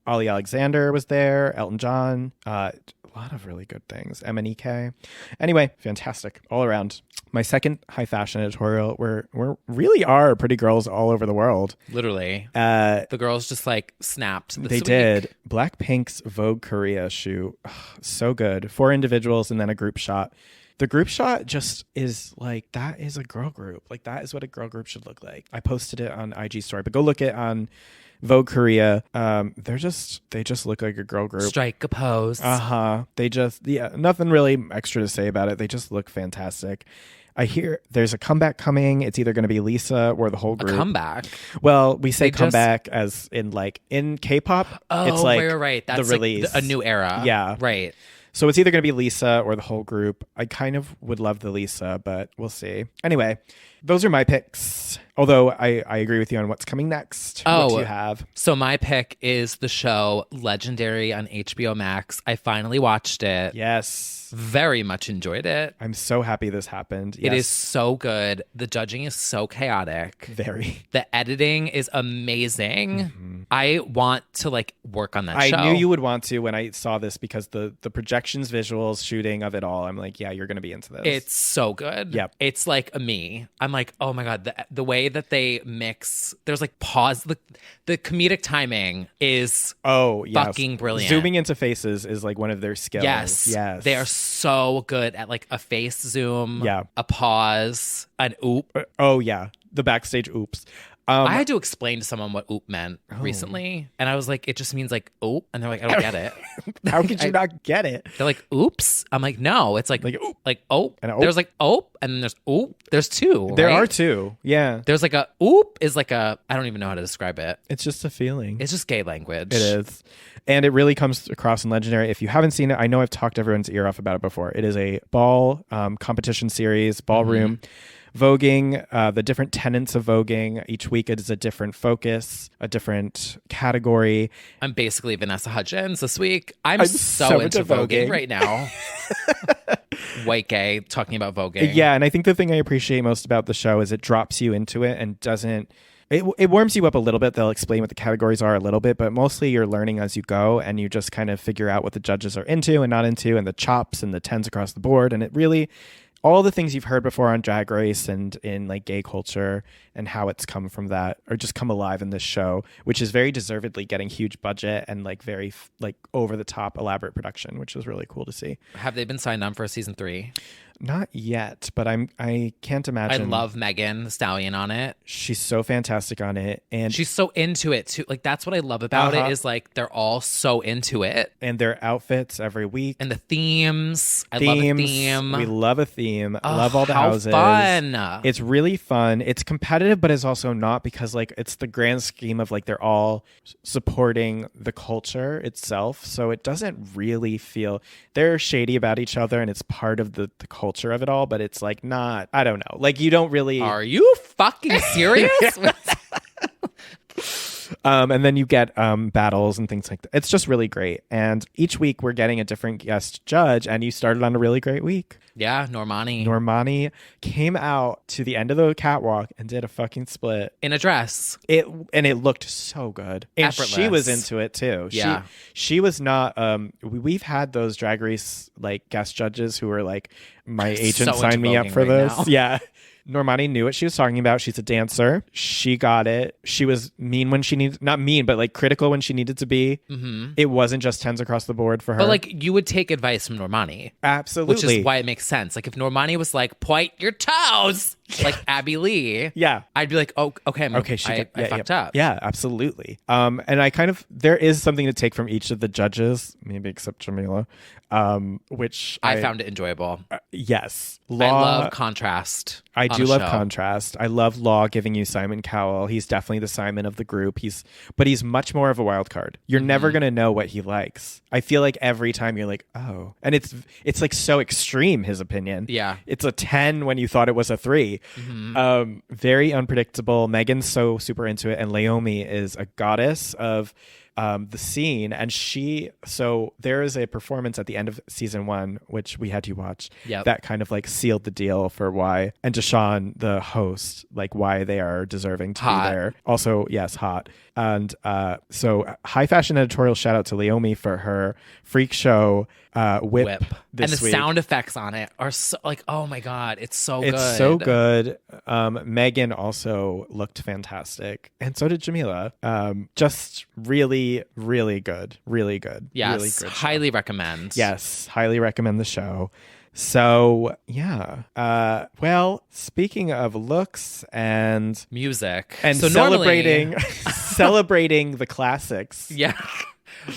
Ollie Alexander was there, Elton John, a lot of really good things. MNEK. Anyway, fantastic all around. My second high fashion editorial, where really are pretty girls all over the world. Literally. The girls just like snapped this week. Did. Blackpink's Vogue Korea shoot. So good. 4 individuals and then a group shot. The group shot just is like, that is a girl group. Like, that is what a girl group should look like. I posted it on IG story, but go look it on Vogue Korea. They just look like a girl group. Strike a pose. They just, nothing really extra to say about it. They just look fantastic. I hear there's a comeback coming. It's either going to be Lisa or the whole group. A comeback? Well, we say comeback as in like in K-pop. Oh, it's like right. That's the release. Like a new era. Yeah. Right. So it's either going to be Lisa or the whole group. I kind of would love the Lisa, but we'll see. Anyway, those are my picks. Although I agree with you on what's coming next. What do you have? So my pick is the show Legendary on HBO Max. I finally watched it. Yes. Very much enjoyed it. I'm so happy this happened. Yes. It is so good. The judging is so chaotic. Very. The editing is amazing. Mm-hmm. I want to like work on that show. I knew you would want to when I saw this because the projections, visuals, shooting of it all. I'm like, yeah, you're going to be into this. It's so good. Yep. It's like me. I'm like, oh my God, the way that they mix, there's like pause. The comedic timing is fucking brilliant. Zooming into faces is like one of their skills. Yes. They are so good at like a face zoom, a pause, an oop. The backstage oops. I had to explain to someone what oop meant recently, and I was like, it just means like oop, and they're like, I don't get it. How could you not get it? They're like, oops. I'm like, no, it's like oop. Like oop. And there's like oop, and then there's oop. There's 2. There right? are 2. Yeah. There's like a oop is like a, I don't even know how to describe it. It's just a feeling. It's just gay language. It is. And it really comes across in Legendary. If you haven't seen it, I know I've talked everyone's ear off about it before. It is a ball competition series, ballroom. Mm-hmm. voguing, the different tenets of voguing. Each week it is a different focus, a different category. I'm basically Vanessa Hudgens this week. I'm so into voguing right now. White gay talking about voguing. Yeah, and I think the thing I appreciate most about the show is it drops you into it and doesn't... It warms you up a little bit. They'll explain what the categories are a little bit, but mostly you're learning as you go, and you just kind of figure out what the judges are into and not into, and the chops and the 10s across the board. And it really, all the things you've heard before on Drag Race and in like gay culture and how it's come from that, or just come alive in this show, which is very deservedly getting huge budget and like very like over the top elaborate production, which is really cool to see. Have they been signed on for a season 3? Not yet, but I can't imagine. I love Megan Thee Stallion on it. She's so fantastic on it, and she's so into it too. Like that's what I love about it is like they're all so into it, and their outfits every week, and the themes. I love a theme. We love a theme. Love all the houses. Fun! It's really fun. It's competitive, but it's also not, because like it's the grand scheme of like they're all supporting the culture itself. So it doesn't really feel they're shady about each other, and it's part of the culture of it all, but it's like not, I don't know, like you don't really... Are you fucking serious? And then you get battles and things like that. It's just really great, and each week we're getting a different guest judge, and you started on a really great week. Yeah, Normani came out to the end of the catwalk and did a fucking split in a dress. It looked so good, and effortless. She was into it too. Yeah, she was not. We've had those Drag Race like guest judges who were like, my agent signed me up for this. Now. Yeah. Normani knew what she was talking about. She's a dancer. She got it. She was mean when she needed, not mean, but like critical when she needed to be. Mm-hmm. It wasn't just 10s across the board for her. But like you would take advice from Normani. Absolutely. Which is why it makes sense. Like if Normani was like, point your toes, like Abby Lee. Yeah. I'd be like, oh, okay. I fucked up. Yeah, absolutely. And I kind of, there is something to take from each of the judges, maybe except Jamila, which I found it enjoyable. Yes. I love contrast. I do love contrast. I love Law giving you Simon Cowell. He's definitely the Simon of the group. But he's much more of a wild card. You're never going to know what he likes. I feel like every time you're like, oh. And it's like so extreme, his opinion. Yeah. It's a 10 when you thought it was a 3. Mm-hmm. Very unpredictable. Megan's so super into it. And Leomi is a goddess of the scene, and so there is a performance at the end of season 1 which we had to watch that kind of like sealed the deal for why, and Deshawn the host, like why they are deserving to be there. Also, yes, hot. And so high fashion editorial shout out to Leomi for her freak show whip this and the week. Sound effects on it are so like, oh my god, it's so good. It's so good. Megan also looked fantastic, and so did Jamila. Just really, really good. Really good. Yes, really good highly recommend. Yes, highly recommend the show. So yeah. Well, speaking of looks and music and so celebrating the classics. Yeah.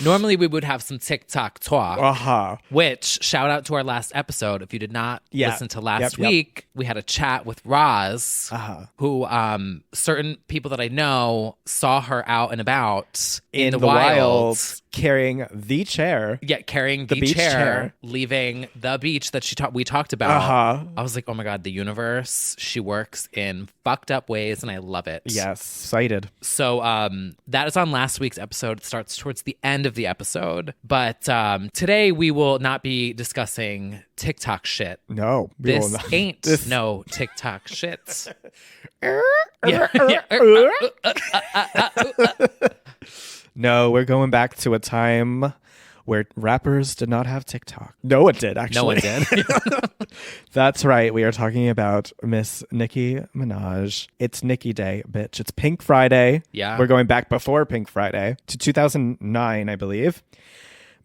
Normally we would have some TikTok talk, which shout out to our last episode. If you did not listen to last week, we had a chat with Roz, who certain people that I know saw her out and about in the wild carrying the chair. Yeah, carrying the beach chair, leaving the beach that we talked about. I was like, oh my God, the universe. She works in fucked up ways and I love it. Yes, cited. So that is on last week's episode. It starts towards the end of the episode. But today we will not be discussing TikTok shit. No. This ain't no TikTok shit. No, we're going back to a time where rappers did not have TikTok. No one did, actually. No one did. That's right. We are talking about Miss Nicki Minaj. It's Nicki Day, bitch. It's Pink Friday. Yeah. We're going back before Pink Friday to 2009, I believe.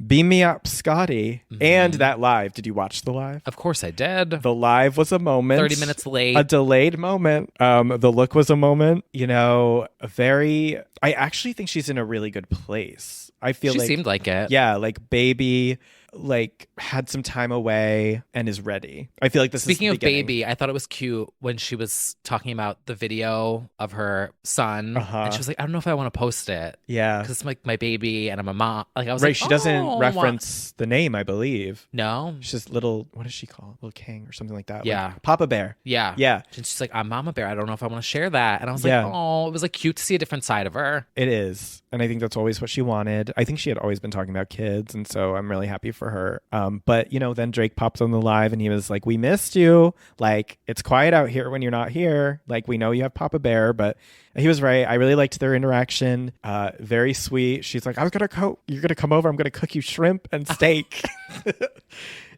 Beam Me Up, Scotty. Mm-hmm. And that live. Did you watch the live? Of course I did. The live was a moment. 30 minutes late. A delayed moment. The look was a moment. You know, I actually think she's in a really good place. I feel she seemed like it. Yeah, like baby, like had some time away and is ready. I feel like this Speaking is of baby, I thought it was cute when she was talking about the video of her son. And she was like, I don't know if I want to post it. Yeah. Because it's like my baby and I'm a mom. Like I was right. like, She doesn't reference the name, I believe. No. She's just little, what does she call? Little King or something like that. Yeah. Like Papa Bear. Yeah. Yeah. And she's like, I'm Mama Bear. I don't know if I want to share that. And I was like, oh, it was like cute to see a different side of her. It is. And I think that's always what she wanted. I think she had always been talking about kids. And so I'm really happy for her. But, you know, then Drake pops on the live and he was like, we missed you. Like, it's quiet out here when you're not here. Like, we know you have Papa Bear, but he was right. I really liked their interaction. Very sweet. She's like, you're going to come over. I'm going to cook you shrimp and steak.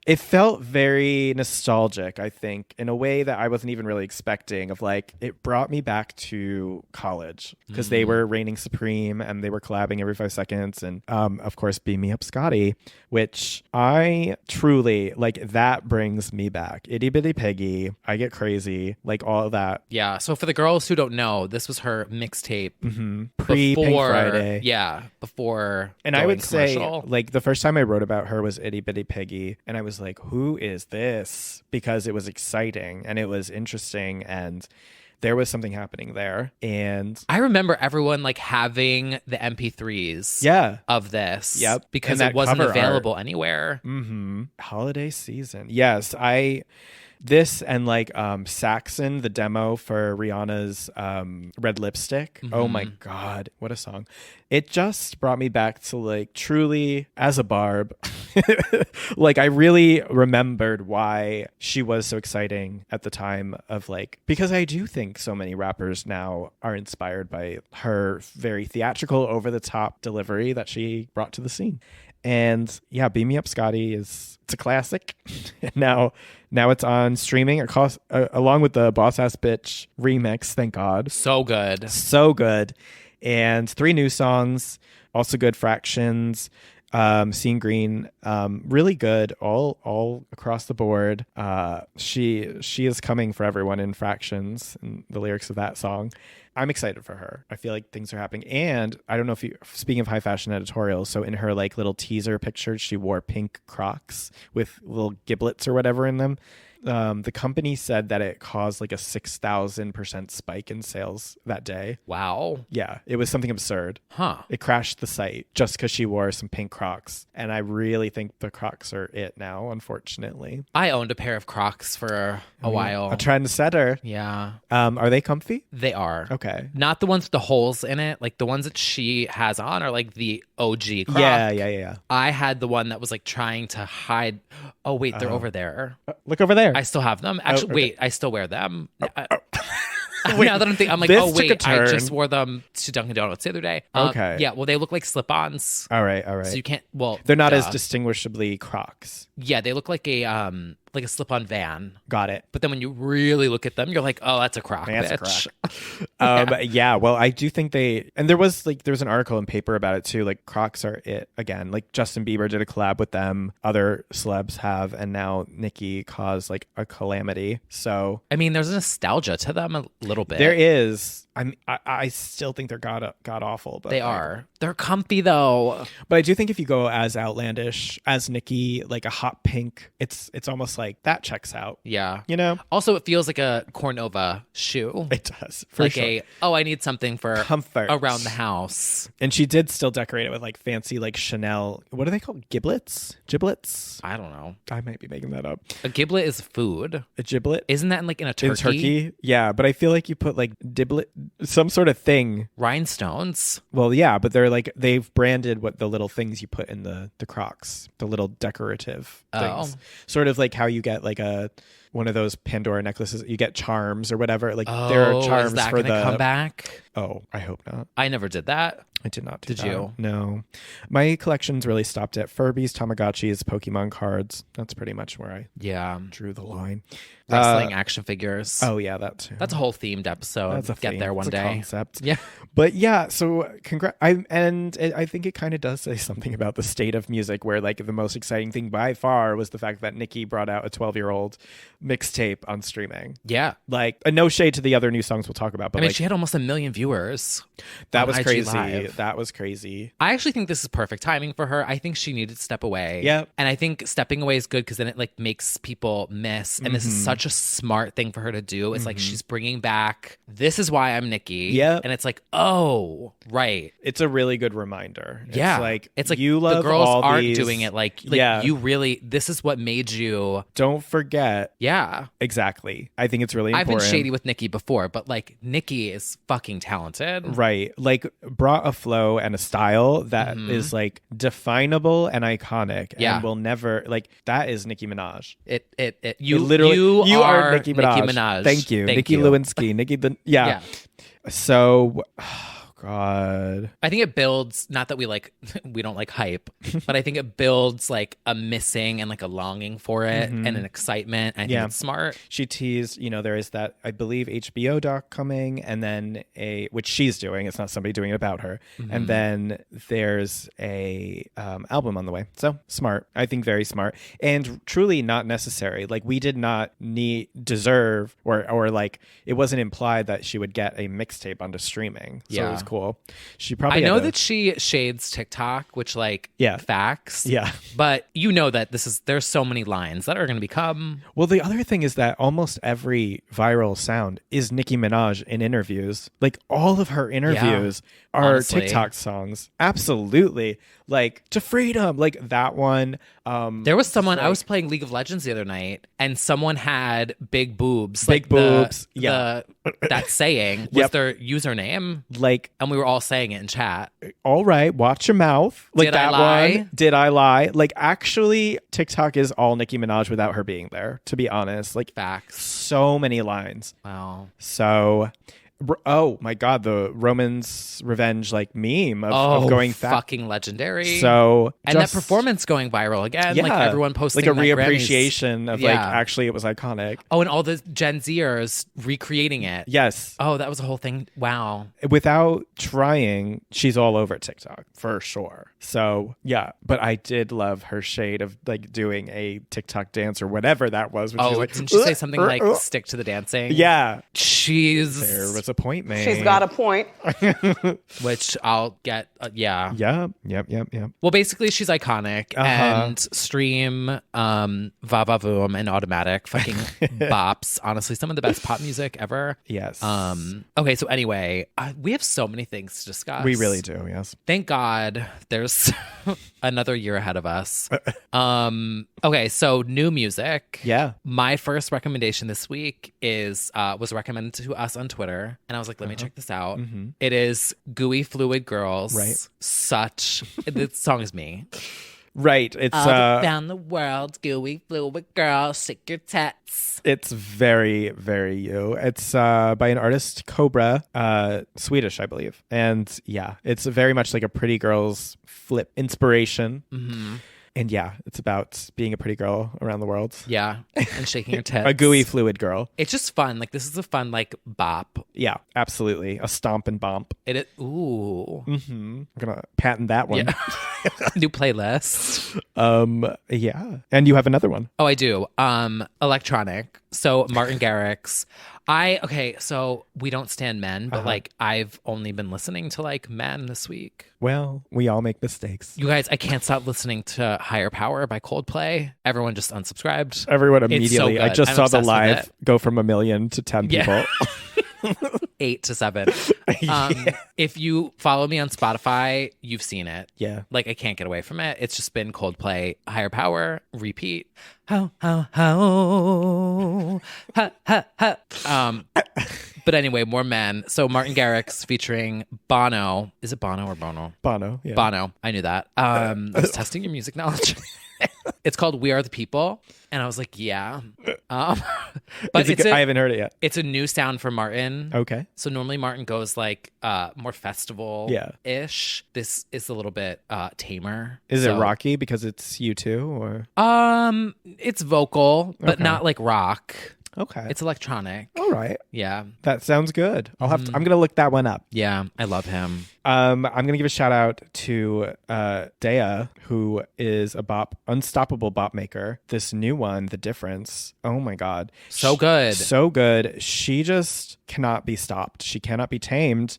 It felt very nostalgic, I think, in a way that I wasn't even really expecting. Of like, it brought me back to college because they were reigning supreme and they were collabing every 5 seconds. And of course, Beam Me Up Scotty, which I truly like, that brings me back. Itty Bitty Piggy, I Get Crazy, like all of that. Yeah. So for the girls who don't know, this was her mixtape Pre-Pink Friday. Yeah. Before. And I would say, like, the first time I wrote about her was Itty Bitty Piggy. And I was like, who is this? Because it was exciting and it was interesting and there was something happening there. And I remember everyone like having the MP3s of this. Yep. Because it wasn't available anywhere. Holiday season. Yes. This and like Saxon, the demo for Rihanna's Red Lipstick. Oh my God, what a song. It just brought me back to like truly as a Barb. Like I really remembered why she was so exciting at the time of like, because I do think so many rappers now are inspired by her very theatrical, over the top delivery that she brought to the scene. And yeah, Beam Me Up Scotty it's a classic. Now it's on streaming along with the Boss Ass Bitch remix. Thank God. So good. So good. And 3 new songs, also good. Fractions, Seeing Green, really good all across the board. She is coming for everyone in Fractions, and the lyrics of that song. I'm excited for her. I feel like things are happening. And I don't know if you, speaking of high fashion editorial, so in her like little teaser picture, she wore pink Crocs with little giblets or whatever in them. The company said that it caused like a 6,000% spike in sales that day. Wow. Yeah, it was something absurd. Huh. It crashed the site just because she wore some pink Crocs. And I really think the Crocs are it now, unfortunately. I owned a pair of Crocs for a while. A trendsetter. Yeah. Are they comfy? They are. Okay. Not the ones with the holes in it. Like the ones that she has on are like the OG Croc. Yeah. I had the one that was like trying to hide. Oh, wait, they're over there. Look over there. I still have them. Actually, wait, I still wear them. Wait, now that I'm thinking, I'm like, this oh, wait, took a turn. I just wore them to Dunkin' Donuts the other day. Okay. Yeah, well, they look like slip-ons. All right. So you can't, well. They're not as distinguishably Crocs. Yeah, they look like a slip-on Van. Got it. But then when you really look at them, you're like, oh, that's a Croc, That's bitch. a Croc. Yeah, well, I do think and there was an article in Paper about it too, like Crocs are it again. Like Justin Bieber did a collab with them, other celebs have, and now Nicki caused like a calamity. So I mean, there's a nostalgia to them a little bit. There is. I still think they're god awful, but they are. They're comfy though. But I do think if you go as outlandish as Nicki, like a hot pink, it's almost like that checks out. Yeah. You know? Also, it feels like a Cornova shoe. It does. For like sure. I need something for comfort around the house. And she did still decorate it with like fancy like Chanel. What are they called? Giblets? I don't know. I might be making that up. A giblet is food. A giblet? Isn't that in a turkey? In turkey? Yeah, but I feel like you put like diblet, some sort of thing. Rhinestones. Well, yeah, but they're like, they've branded what the little things you put in the Crocs, the little decorative things. Sort of like how you get like one of those Pandora necklaces. You get charms or whatever. Like there are charms is that for gonna come back? Oh, I hope not. I never did that. I did not do that. Did you? No. My collection's really stopped at Furbies, Tamagotchis, Pokemon cards. That's pretty much where I drew the line. Wrestling action figures. Oh, yeah, that too. That's a whole themed episode. That's a Get theme. there one day. Concept. Yeah. But yeah, so I think it kind of does say something about the state of music where like the most exciting thing by far was the fact that Nicki brought out a 12-year-old mixtape on streaming. Yeah. Like no shade to the other new songs we'll talk about. But she had almost 1 million viewers. That was crazy. Live. That was crazy. I actually think this is perfect timing for her. I think she needed to step away. Yep. And I think stepping away is good because then it like makes people miss. And this is such a smart thing for her to do. It's like she's bringing back, this is why I'm Nikki. Yep. And it's like, oh, right. It's a really good reminder. Yeah. It's like you love the girls all aren't these... doing it like you really, this is what made you. Don't forget. Yeah. Exactly. I think it's really important. I've been shady with Nikki before, but like Nikki is fucking talented. Right. Like brought a flow and a style that is like definable and iconic and will never like that is Nicki Minaj. You are Nicki Minaj. Thank you. Nicki Lewinsky. Nicki yeah. So God. I think it builds, not that we don't like hype, but I think it builds like a missing and like a longing for it and an excitement. I think it's smart. She teased, there is that, I believe, HBO doc coming and then which she's doing. It's not somebody doing it about her. And then there's a album on the way. So smart. I think very smart and truly not necessary. Like we did not deserve or like it wasn't implied that she would get a mixtape onto streaming. So it was cool. She probably. I know that she shades TikTok, which facts. Yeah, but that there's so many lines that are going to become. Well, the other thing is that almost every viral sound is Nicki Minaj in interviews. Like all of her interviews are honestly. TikTok songs. Absolutely, like To Freedom, like that one. There was someone I was playing League of Legends the other night, and someone had big boobs. Big boobs. That saying was their username. Like, and we were all saying it in chat. All right, watch your mouth. Like Did that I lie? One. Did I lie? Like, actually, TikTok is all Nicki Minaj without her being there. To be honest, like facts. So many lines. Wow. So. Oh my God, the Roman's Revenge meme of going fat. Fucking legendary. So and that performance going viral again, like everyone posting like a reappreciation of actually it was iconic. Oh, and all the Gen Zers recreating it. Yes. Oh, that was a whole thing. Wow. Without trying, she's all over TikTok for sure. So yeah, but I did love her shade of like doing a TikTok dance or whatever that was. Didn't she say something like stick to the dancing? Yeah. There was a point made. She's got a point. Which I'll get. Yeah. Yep. Well, basically, she's iconic and stream, Va Va Voom and Automatic, fucking bops. Honestly, some of the best pop music ever. Yes. Okay, so anyway, we have so many things to discuss. We really do. Yes. Thank God there's another year ahead of us. Okay, so new music. Yeah. My first recommendation this week was recommended to us on Twitter, and I was like, let me check this out. It is Gooey Fluid Girls. Right. The song is me. Right. It's all around the world, gooey fluid girls, shake your tits. It's very, very you. It's by an artist, Cobra, Swedish, I believe. And yeah, it's very much like a pretty girl's flip inspiration. And yeah, it's about being a pretty girl around the world. Yeah, and shaking your tits. A gooey fluid girl. It's just fun. Like, this is a fun, bop. Yeah, absolutely. A stomp and bump. Ooh. I'm going to patent that one. Yeah. New playlist. Yeah. And you have another one. Oh, I do. Electronic. So Martin Garrix. So we don't stand men, but I've only been listening to men this week. Well, we all make mistakes. You guys, I can't stop listening to Higher Power by Coldplay. Everyone just unsubscribed. Everyone immediately. So I just saw the live go from 1 million to 10 people. 8 to 7. If you follow me on Spotify, you've seen it. Yeah. I can't get away from it. It's just been Coldplay, Higher Power, repeat. How, but anyway, more men. So Martin Garrix featuring Bono. Is it Bono or Bono? Bono, yeah. Bono. I knew that. I was testing your music knowledge. It's called We Are the People. And I was like, yeah. But I haven't heard it yet. It's a new sound for Martin. Okay. So normally Martin goes more festival-ish. This is a little bit tamer. Is it rocky because it's U2 or? It's vocal, but not like rock. Okay. It's electronic. All right. Yeah. That sounds good. I'm going to look that one up. Yeah, I love him. I'm going to give a shout out to Dea, who is a unstoppable bop maker. This new one, The Difference. Oh my God. So good. So good. She just cannot be stopped. She cannot be tamed.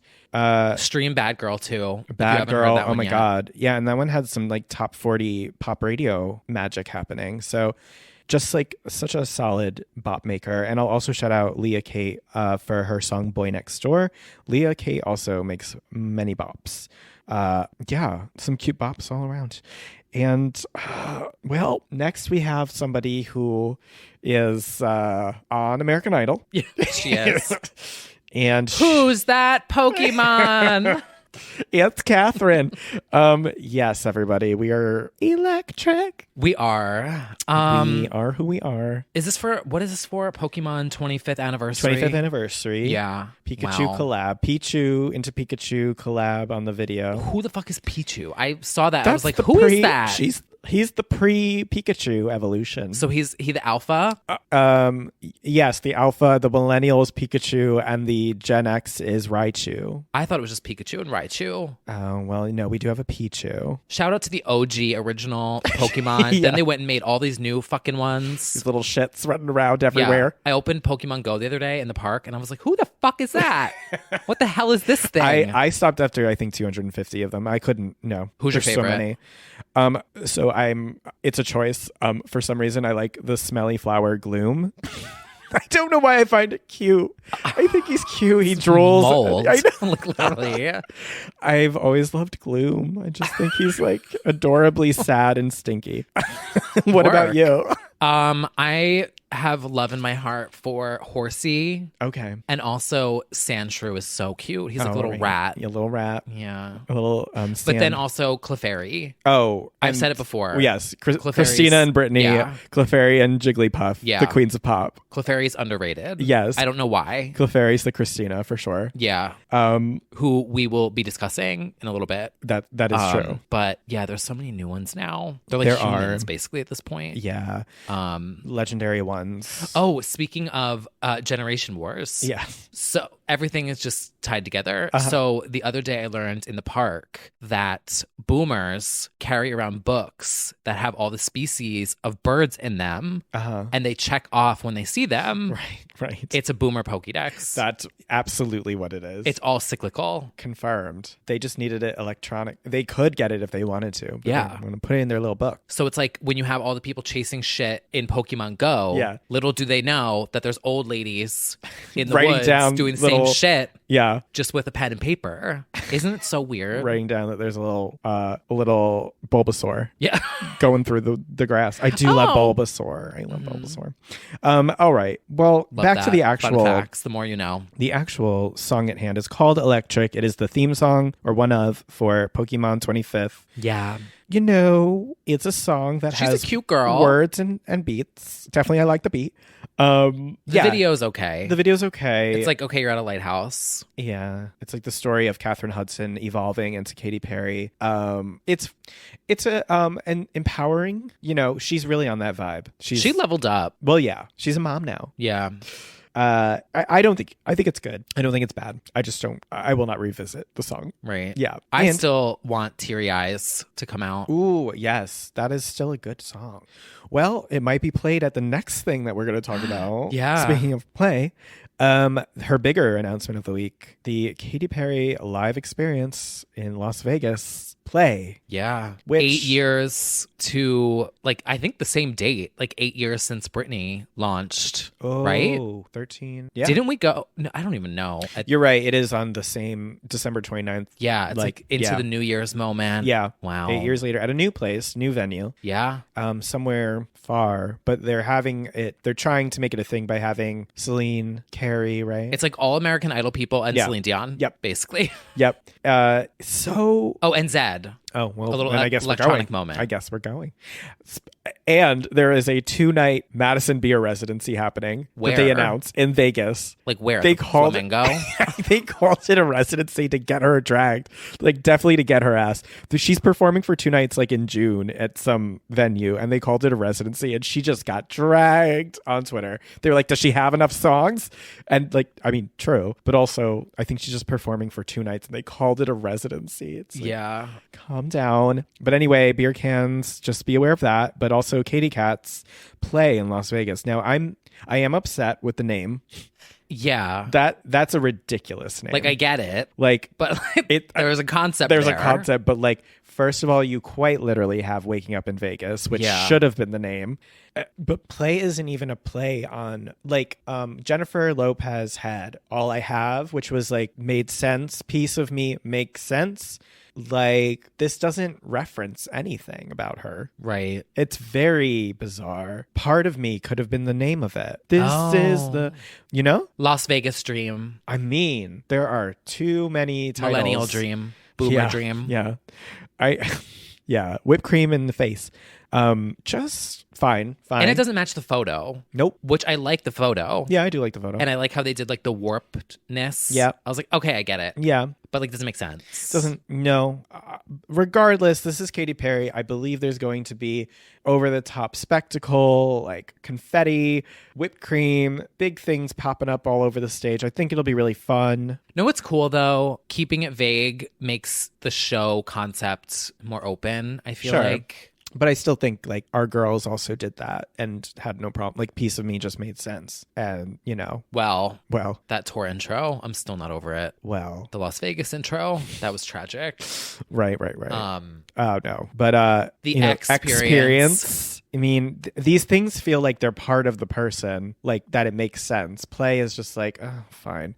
Stream Bad Girl too. Bad Girl. Oh my God. Yeah. And that one had some like top 40 pop radio magic happening. So just like such a solid bop maker. And I'll also shout out Leah Kate for her song Boy Next Door. Leah Kate also makes many bops. Yeah, some cute bops all around. And well, next we have somebody who is on American Idol. Yeah, she is. And who's that Pokemon? It's Catherine. Yes, everybody. We are electric. We are. We are who we are. What is this for? Pokemon 25th anniversary? 25th anniversry. Yeah. Pikachu collab. Pichu into Pikachu collab on the video. Who the fuck is Pichu? I saw that. I was like, who is that? He's the pre-Pikachu evolution. So he the alpha? Yes, the alpha, the millennial is Pikachu, and the Gen X is Raichu. I thought it was just Pikachu and Raichu. Oh, well, no, we do have a Pichu. Shout out to the OG original Pokemon. Yeah. Then they went and made all these new fucking ones. These little shits running around everywhere. Yeah. I opened Pokemon Go the other day in the park, and I was like, who the fuck is that? What the hell is this thing? I stopped after, I think, 250 of them. I couldn't, no. Who's your favorite? So many. So it's a choice. For some reason, I like the smelly flower Gloom. I don't know why I find it cute. I think he's cute. He drools. Mold. I know. Literally. I've always loved Gloom. I just think he's like adorably sad and stinky. What about you? I have love in my heart for Horsey. Okay. And also Sandshrew is so cute. He's like a little rat. A little rat. Yeah. A little But then also Clefairy. Oh. I've said it before. Yes. Christina and Brittany. Yeah. Clefairy and Jigglypuff. Yeah. The queens of pop. Clefairy's underrated. Yes. I don't know why. Clefairy's the Christina for sure. Yeah. Who we will be discussing in a little bit. That is true. But yeah, there's so many new ones now. They're like humans basically at this point. Yeah. Legendary ones. Oh, speaking of Generation Wars. Yeah. So everything is just tied together. So the other day I learned in the park that boomers carry around books that have all the species of birds in them. And they check off when they see them. Right. It's a boomer Pokédex. That's absolutely what it is. It's all cyclical. Confirmed. They just needed it electronic. They could get it if they wanted to. But yeah. I'm going to put it in their little book. So it's like when you have all the people chasing shit in Pokemon Go, little do they know that there's old ladies in the woods doing the same shit. Yeah. Just with a pen and paper. Isn't it so weird? Writing down that there's a little Bulbasaur. Yeah. Going through the grass. I do love Bulbasaur. I love Bulbasaur. All right. Well, back to the actual fun facts, the more you know. The actual song at hand is called Electric. It is the theme song, or one of, for Pokemon 25th. Yeah. You know, it's a song that has a cute girl. Words and beats. Definitely, I like the beat. The video's okay. The video's okay. It's like, okay, you're at a lighthouse. Yeah. It's like the story of Katherine Hudson evolving into Katy Perry. It's an empowering, you know, she's really on that vibe. She leveled up. Well, yeah. She's a mom now. Yeah. I think it's good. I don't think it's bad. I will not revisit the song. Right. Yeah. I still want Teary Eyes to come out. Ooh, yes. That is still a good song. Well, it might be played at the next thing that we're going to talk about. Yeah. Speaking of play, her bigger announcement of the week, the Katy Perry live experience in Las Vegas play. Yeah. 8 years to, like, I think the same date, like 8 years since Britney launched, right? 13. Yeah. Didn't we go? No, I don't even know. You're right. It is on the same December 29th. Yeah. It's like into the New Year's moment. Yeah. Wow. 8 years later at a new place, new venue. Yeah. Somewhere far, but they're trying to make it a thing by having Celine, Carrie, right? It's like all American Idol people and Celine Dion. Yep. Basically. Yep. And Zed. Oh, well, a little then I guess electronic we're going. moment. I guess we're going. And there is a 2-night Madison Beer residency happening that they Where? announced in Vegas. Like where? They the called Flamingo? They called it a residency to get her dragged, like definitely to get her ass. She's performing for 2 nights, like in June at some venue, and they called it a residency, and she just got dragged on Twitter. They were like, "Does she have enough songs?" And like, I mean, true, but also I think she's just performing for 2 nights, and they called it a residency. It's like, Yeah. calm down. But anyway, beer cans, just be aware of that. But also, Katy Cats play in Las Vegas. Now, I am upset with the name. Yeah. That's a ridiculous name. Like, I get it. Like, But there was a concept there's there. a concept, but like, first of all, you quite literally have Waking Up in Vegas, which should have been the name. But play isn't even a play on, like, Jennifer Lopez had All I Have, which was like made sense. Piece of Me makes sense. Like, this doesn't reference anything about her. Right. It's very bizarre. Part of Me could have been the name of it. This is the, you know? Las Vegas Dream. I mean, there are too many titles. Millennial Dream. Boomer Dream. Yeah. Yeah. Whipped cream in the face. Just fine. And it doesn't match the photo. Nope. Which I like the photo. Yeah, I do like the photo. And I like how they did like the warpedness. Yeah. I was like, okay, I get it. Yeah. But like, doesn't make sense. No. Regardless, this is Katy Perry. I believe there's going to be over the top spectacle, like confetti, whipped cream, big things popping up all over the stage. I think it'll be really fun. No, what's cool though? Keeping it vague makes the show concept more open, I feel like. But I still think like our girls also did that and had no problem. Like Piece of Me just made sense. And, you know. Well, Well. that tour intro, I'm still not over it. Well. The Las Vegas intro, that was tragic. Right. Oh, no. But the experience. I mean, these things feel like they're part of the person, like that it makes sense. Play is just like, oh, fine.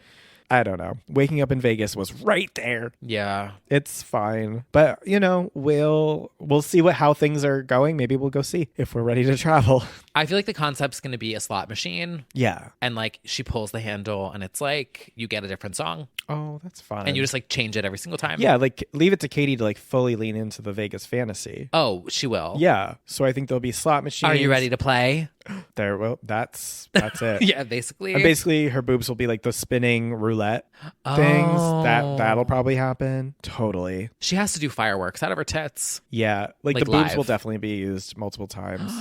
I don't know. Waking Up in Vegas was right there. Yeah. It's fine. But, you know, we'll see how things are going. Maybe we'll go see if we're ready to travel. I feel like the concept's going to be a slot machine. Yeah. And like she pulls the handle and it's like you get a different song. Oh, that's fine. And you just like change it every single time. Yeah, like leave it to Katy to like fully lean into the Vegas fantasy. Oh, she will. Yeah. So I think there'll be slot machines. Are you ready to play? There. Well, that's it. Yeah, basically. And basically, her boobs will be like the spinning roulette things. That'll probably happen. Totally. She has to do fireworks out of her tits. Yeah, like the boobs live. will definitely be used multiple times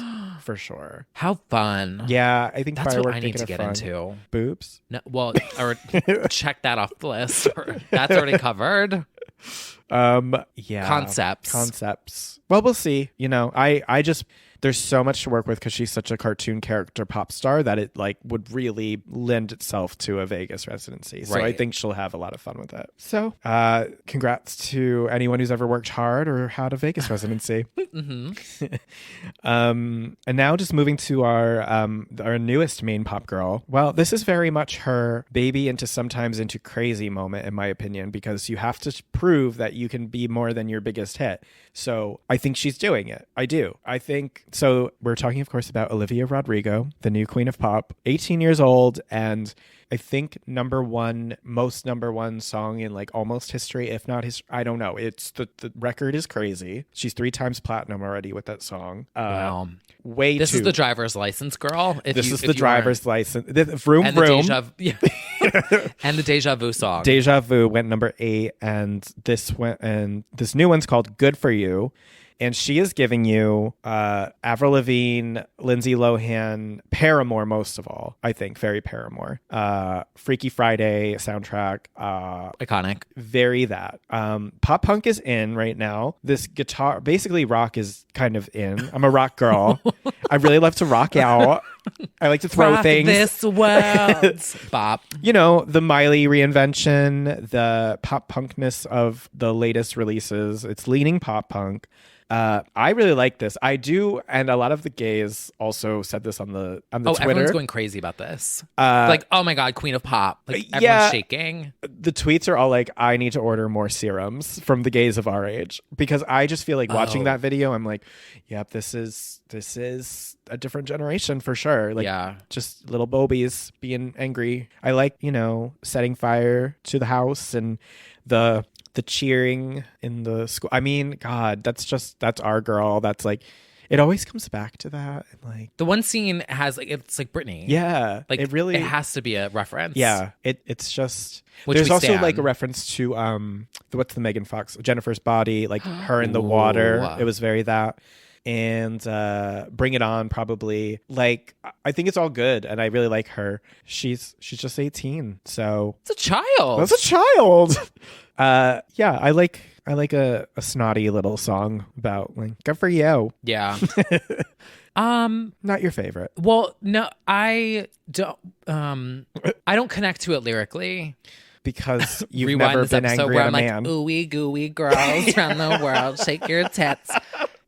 for sure. How fun. Yeah, I think That's fireworks what I need to get fun. into. Boobs. No, well, or check that off the list. That's already covered. Yeah. Concepts. Well, we'll see. You know, I just there's so much to work with because she's such a cartoon character pop star that it like would really lend itself to a Vegas residency. So I think she'll have a lot of fun with it. So congrats to anyone who's ever worked hard or had a Vegas residency. And now just moving to our newest main pop girl. Well, this is very much her baby into sometimes into crazy moment, in my opinion, because you have to prove that you can be more than your biggest hit. So I think she's doing it. I do. I think so. We're talking, of course, about Olivia Rodrigo, the new queen of pop, 18 years old, and I think most number one song in like almost history, if not history. I don't know. It's the record is crazy. She's 3 times platinum already with that song. Wow. This is the driver's license, girl. This is the driver's license. Vroom, and vroom. And the Deja Vu song. Deja Vu went number 8, and this new one's called Good For You. And she is giving you Avril Lavigne, Lindsay Lohan, Paramore most of all, I think. Very Paramore. Freaky Friday soundtrack. Iconic. Very that. Pop punk is in right now. This guitar, basically rock is kind of in. I'm a rock girl. I really love to rock out. I like to throw rock things. This world. Bop. You know, the Miley reinvention, the pop punkness of the latest releases. It's leaning pop punk. I really like this. I do, and a lot of the gays also said this on the Twitter. Everyone's going crazy about this. Like, oh my god, queen of pop. Like, everyone's shaking. The tweets are all like, I need to order more serums from the gays of our age, because I just feel like watching that video, I'm like, yep, this is a different generation for sure. Like, just little bobies being angry. I like, setting fire to the house and the cheering in the school. I mean, God, that's our girl. That's like, it always comes back to that. And like the one scene has like, it's like Britney. Yeah. Like it really, it has to be a reference. Yeah. It's just, which there's also stand. like a reference to, what's the Megan Fox, Jennifer's Body, like her in the water. It was very that. And Bring It On, probably. Like, I think it's all good, and I really like her. She's just 18, so it's a child. That's a child. Yeah, I like a snotty little song about like, good for you. Yeah. Not your favorite. Well, no, I don't connect to it lyrically. Because you've never been angry at a man. Like, ooey gooey girls around the world, shake your tits.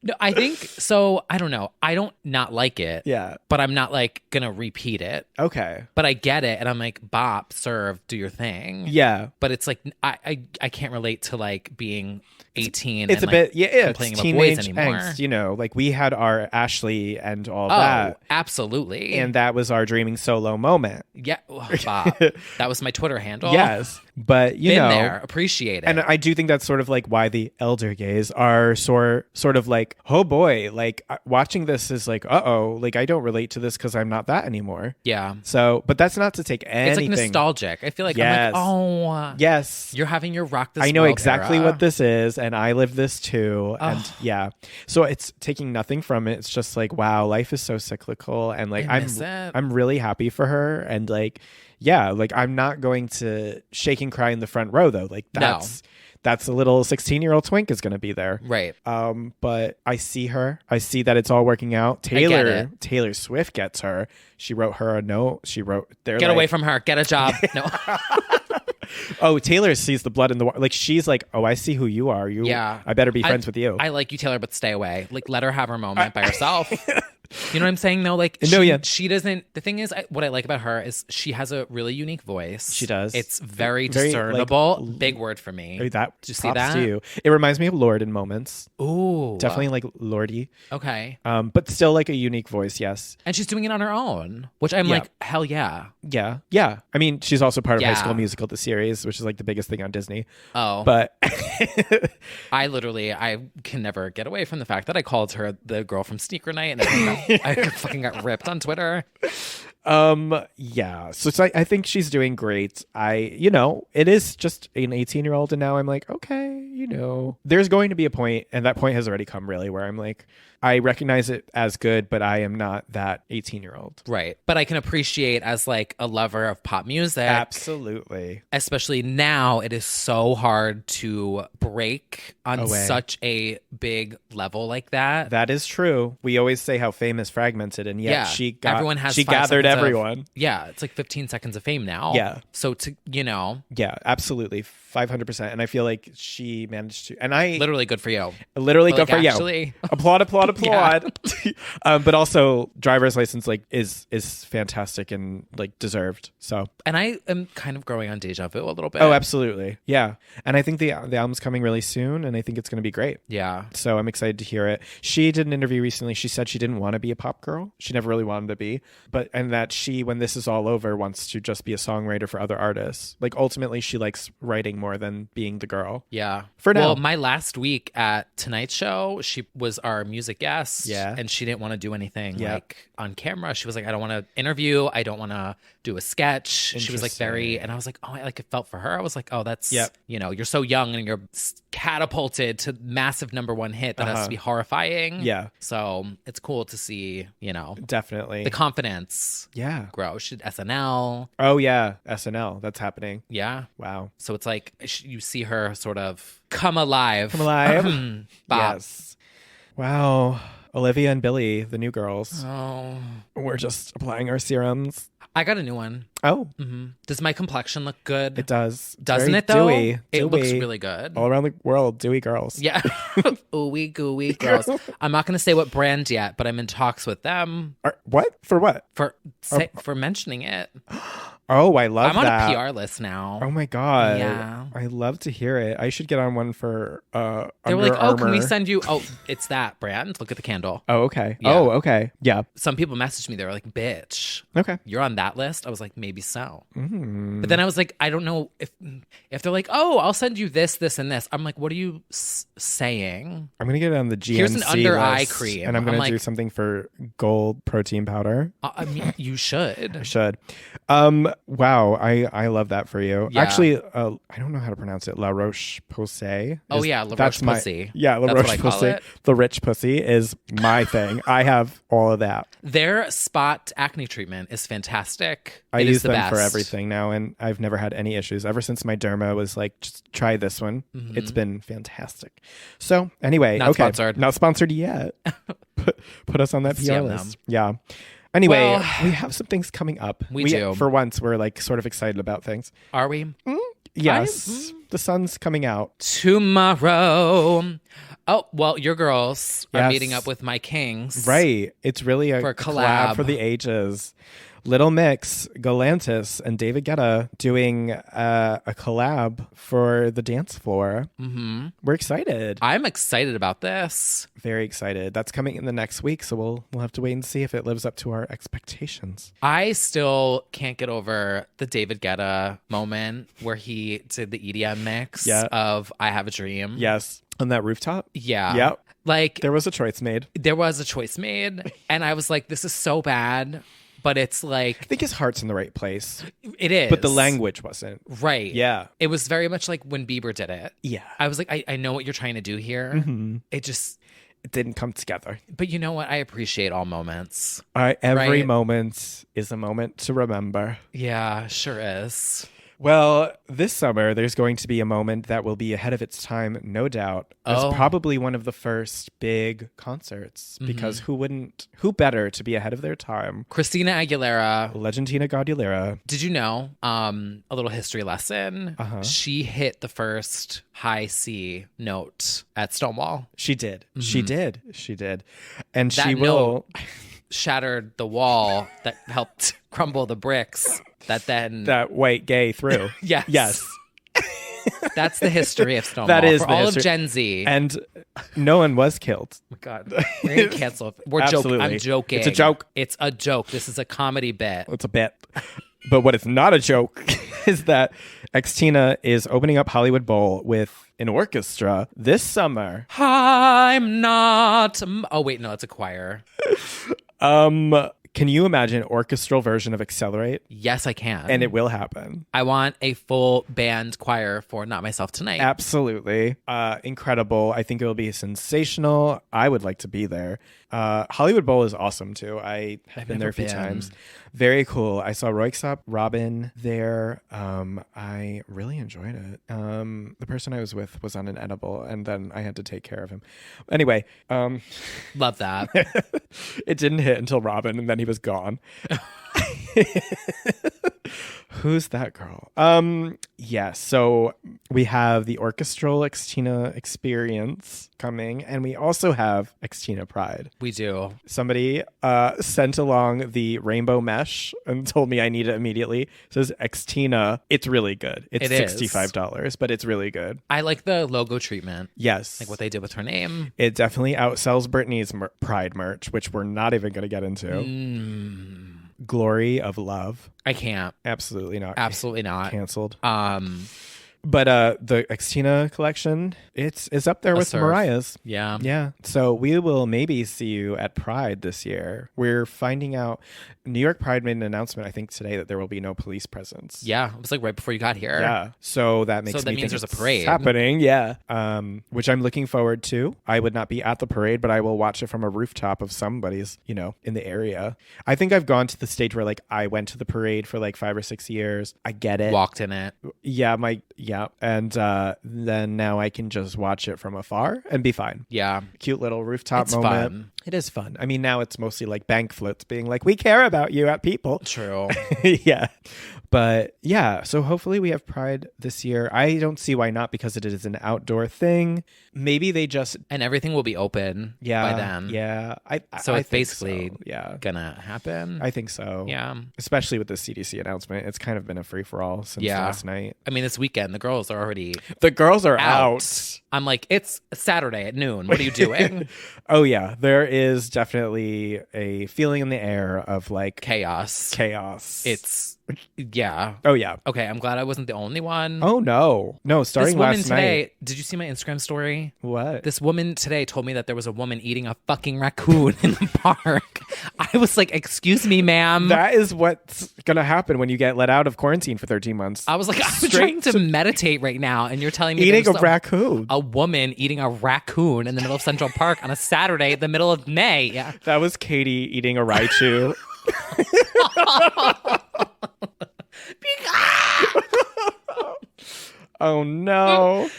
No, I think so. I don't know. I don't not like it. Yeah. But I'm not like gonna repeat it. Okay. But I get it, and I'm like, bop, serve, do your thing. Yeah. But it's like I can't relate to like being 18. It's and, a bit, it's teenage boys anymore. angst, you know, like we had our Ashley and all Oh, that. absolutely. And that was our dreaming solo moment. Yeah, Bob. That was my Twitter handle. Yes, but you know, there, appreciate it. And I do think that's sort of like why the elder gays are sort of like, oh boy, like watching this is like, like I don't relate to this because I'm not that anymore. Yeah. So, but that's not to take anything. It's like nostalgic. I feel like yes. I'm like, yes, you're having your rock this. I know world exactly era. what this is, and I live this too. And yeah, so it's taking nothing from it. It's just like, wow, life is so cyclical, and like I'm really happy for her, and like, yeah, like I'm not going to shake and cry in the front row though. Like that's a little 16-year-old twink is going to be there. Right. But I see her. I see that it's all working out. Taylor Swift gets her. She wrote her a note. She wrote, get away from her. Get a job. No. Oh, Taylor sees the blood in the water. Like, she's like, oh, I see who you are. I better be friends with you. I like you, Taylor, but stay away. Like, let her have her moment by herself. You know what I'm saying? No, like, she doesn't. The thing is, what I like about her is she has a really unique voice. She does. It's very discernible. Like, big word for me. That, did you see that? To you. It reminds me of Lorde in moments. Ooh. Definitely like Lordy. Okay. But still like a unique voice, yes. And she's doing it on her own, which I'm like, hell yeah. Yeah. Yeah. I mean, she's also part of High School Musical, the series, which is like the biggest thing on Disney. Oh. But I can never get away from the fact that I called her the girl from Sneaker Night, and I fucking got ripped on Twitter. Yeah. So I think she's doing great. It is just an 18-year-old, and now I'm like, okay, there's going to be a point, and that point has already come really, where I'm like, I recognize it as good, but I am not that 18-year-old. Right. But I can appreciate as like a lover of pop music. Absolutely. Especially now, it is so hard to break on such a big level like that. That is true. We always say how fame is fragmented, and yet she gathered everyone. It's like 15 seconds of fame now. Yeah. So Yeah, absolutely. 500%. And I feel like she managed to, and I literally good for you. Literally good for you. Applaud. But also driver's license is fantastic and like deserved. So, and I am kind of growing on deja vu a little bit. Oh, absolutely. Yeah. And I think the album's coming really soon, and I think it's going to be great. Yeah. So I'm excited to hear it. She did an interview recently. She said she didn't want to be a pop girl. She never really wanted to be, and that she, when this is all over, wants to just be a songwriter for other artists. Like, ultimately she likes writing more than being the girl. Yeah. For now. Well, my last week at Tonight Show, she was our music guest. Yeah. And she didn't want to do anything like on camera. She was like, I don't want to interview. I don't want to do a sketch. She was like and I was like, oh, I like it felt for her. I was like, oh, that's, you're so young and you're catapulted to massive #1 hit. That has to be horrifying. Yeah. So it's cool to see, definitely the confidence grow. She did SNL. Oh yeah. SNL. That's happening. Yeah. Wow. So it's like you see her sort of come alive. Yes. Wow. Olivia and Billy, the new girls. Oh. We're just applying our serums. I got a new one. Oh. Mm-hmm. Does my complexion look good? It does. Doesn't it, though? Dewy. It looks really good. All around the world, dewy girls. Yeah. Ooey gooey girls. I'm not going to say what brand yet, but I'm in talks with them. What? For what? For mentioning it. Oh, I love that. that. I'm on a PR list now. Oh my God. Yeah. I love to hear it. I should get on one for They were Under like, oh, can we Armour. send you? Oh, it's that brand. Look at the candle. Oh, okay. Yeah. Oh, okay. Yeah. Some people messaged me. They were like, bitch, Okay. you're on that list? I was like, maybe so. Mm. But then I was like, I don't know if they're like, oh, I'll send you this, this, and this. I'm like, what are you saying? I'm going to get it on the GNC Here's an under eye list, cream. and I'm going to like, do something for gold protein powder. I mean, you should. I should. Wow. I love that for you. Yeah. Actually, I don't know how to pronounce it. La Roche-Posay. Oh, yeah. La That's my Roche-Posay. Yeah, La That's what I call Roche-Posay. it. The rich pussy is my thing. I have all of that. Their spot acne treatment is fantastic. I It use is the them best. for everything now, and I've never had any issues. Ever since my derma was like, just try this one. It's been fantastic. So anyway, Not okay. sponsored. Not sponsored yet. put us on that PR DM list. them. Yeah. Anyway, Well, we have some things coming up. We do. For once, we're like sort of excited about things. Are we? Yes. The sun's coming out. Tomorrow. Oh, well, your girls are Yes. meeting up with my kings. Right. It's really a For a collab collab. for the ages. Little Mix, Galantis, and David Guetta doing a collab for the dance floor. Mm-hmm. We're excited. I'm excited about this. Very excited. That's coming in the next week, so we'll have to wait and see if it lives up to our expectations. I still can't get over the David Guetta moment where he did the EDM mix of I Have a Dream. Yes. On that rooftop? Yeah. Yep. Like, There was a choice made. there was a choice made, and I was like, this is so bad, but it's I like, think his heart's in the right place, it is. but the language wasn't. Right. Yeah. It was very much like when Bieber did it. Yeah. I was like, I know what you're trying to do here. Mm-hmm. It just, It didn't come together. but you know what? I appreciate all moments. Every Right. moment is a moment to remember. Yeah, sure is. Well, this summer, there's going to be a moment that will be ahead of its time, no doubt. It's Oh. probably one of the first big concerts because who better to be ahead of their time? Christina Aguilera. Legendina Gaudilera. Did you know, a little history lesson? She hit the first high C note at Stonewall. She did. She did. She did. And That she will. note shattered the wall that helped crumble the bricks that then... That white gay through. Yes. Yes. That's the history of Stonewall. That is for the all history. of Gen Z. And no one was killed. Oh my God. We're going to cancel. We're joking. Absolutely. I'm joking. It's a joke. It's a joke. This is a comedy bit. It's a bit. But what is not a joke is that Xtina is opening up Hollywood Bowl with an orchestra this summer. I'm not... Oh, wait. No, it's a choir. Can you imagine orchestral version of Accelerate? Yes, I can. And it will happen. I want a full band choir for Not Myself Tonight. Absolutely. Incredible. I think it will be sensational. I would like to be there. Hollywood Bowl is awesome too. I've been there a few times. Very cool. I saw Roixop Robin there. I really enjoyed it. The person I was with was on an edible and then I had to take care of him. Anyway, Love that. it didn't hit until Robin and then he was gone. Who's that girl? Yeah, so we have the orchestral Xtina experience coming, and we also have Xtina Pride. We do. Somebody sent along the rainbow mesh and told me I need it immediately. It says Xtina. It's really good. It's It is. $65, but it's really good. I like the logo treatment. Yes. Like what they did with her name. It definitely outsells Britney's Pride merch, which we're not even going to get into. Glory of Love. I can't. Absolutely not. Absolutely not. Canceled. But the Xtina collection, it's up there with surf. Mariah's. Yeah. Yeah. So we will maybe see you at Pride this year. We're finding out. New York Pride made an announcement, I think, today that there will be no police presence. Yeah. It was like right before you got here. Yeah. So that makes So that me means think there's a it's parade. happening. Yeah. Which I'm looking forward to. I would not be at the parade, but I will watch it from a rooftop of somebody's, in the area. I think I've gone to the stage where like I went to the parade for like 5 or 6 years. I get it. Walked in it. Yeah. And then now I can just watch it from afar and be fine. Yeah. Cute little rooftop It's moment. fun. It is fun. I mean, now it's mostly like bank floats being like, we care about you at people. True. Yeah. But yeah, so hopefully we have Pride this year. I don't see why not, because it is an outdoor thing. Maybe they just... And everything will be open by then. Yeah. So it's think basically gonna happen. I think so. Yeah. Especially with the CDC announcement. It's kind of been a free-for-all since last night. I mean, this weekend, the girls are already... The girls are out. I'm like, it's Saturday at noon. What are you doing? Oh, yeah. There is definitely a feeling in the air of like... Chaos. It's... Yeah. Oh, yeah. Okay, I'm glad I wasn't the only one. Oh, no. No, starting last night. This woman today... Did you see my Instagram story? What? This woman today told me that there was a woman eating a fucking raccoon in the park. I was like, excuse me, ma'am. That is what's going to happen when you get let out of quarantine for 13 months. I was like, I'm trying to meditate right now, and you're telling me eating a raccoon. A woman eating a raccoon in the middle of Central Park on a Saturday, the middle of May. Yeah. That was Katy eating a raichu. Oh, no.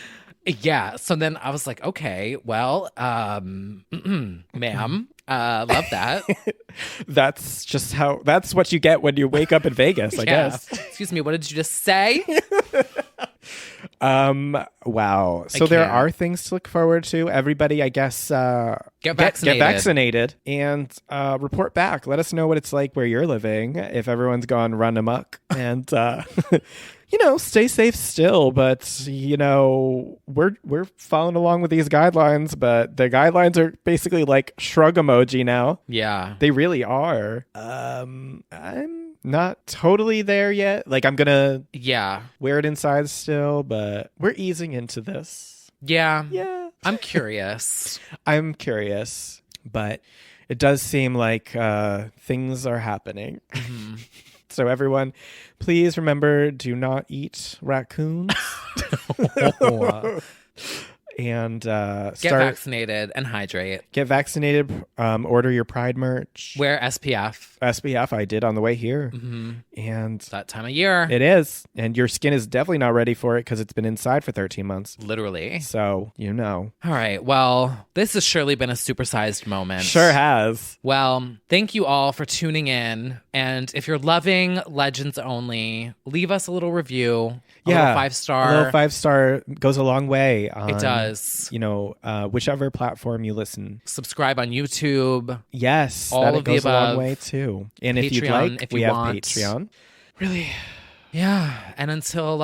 Yeah. So then I was like, okay, well, ma'am, love that. That's what you get when you wake up in Vegas, I guess. Excuse me, what did you just say? Wow. So there are things to look forward to. Everybody, I guess, get vaccinated and report back. Let us know what it's like where you're living, if everyone's gone run amok. And stay safe still, but we're following along with these guidelines, but the guidelines are basically like shrug emoji now. Yeah. They really are. I'm not totally there yet. Like, I'm gonna wear it inside still, but we're easing into this. Yeah. I'm curious. But it does seem like things are happening. Mm-hmm. So everyone, please remember, do not eat raccoons. And get vaccinated and hydrate. Get vaccinated. Order your Pride merch. Wear SPF. I did on the way here. Mm-hmm. And it's that time of year. It is. And your skin is definitely not ready for it because it's been inside for 13 months. Literally. So, All right. Well, this has surely been a supersized moment. Sure has. Well, thank you all for tuning in. And if you're loving Legends Only, leave us a little review. A little 5-star. A little 5-star goes a long way. It does. Whichever platform you listen. Subscribe on YouTube. Yes. All of the above. Goes a long way too. And Patreon, if you'd like, we have want. Patreon. Really? Yeah. And until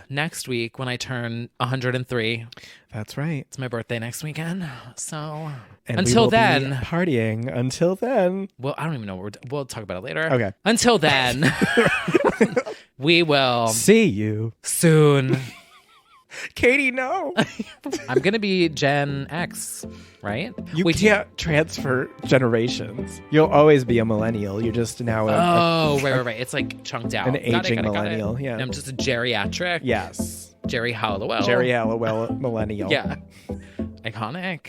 next week when I turn 103. That's right. It's my birthday next weekend. So and until then. Be partying. Until then. Well, I don't even know. We'll talk about it later. Okay. Until then. We will see you soon. Katy, no. I'm going to be Gen X, right? You can't transfer generations. You'll always be a millennial. You're just now right. It's like chunked out. An aging millennial, yeah. I'm just a geriatric. Yes. Jerry Hallowell. Jerry Hallowell millennial. Yeah. Iconic.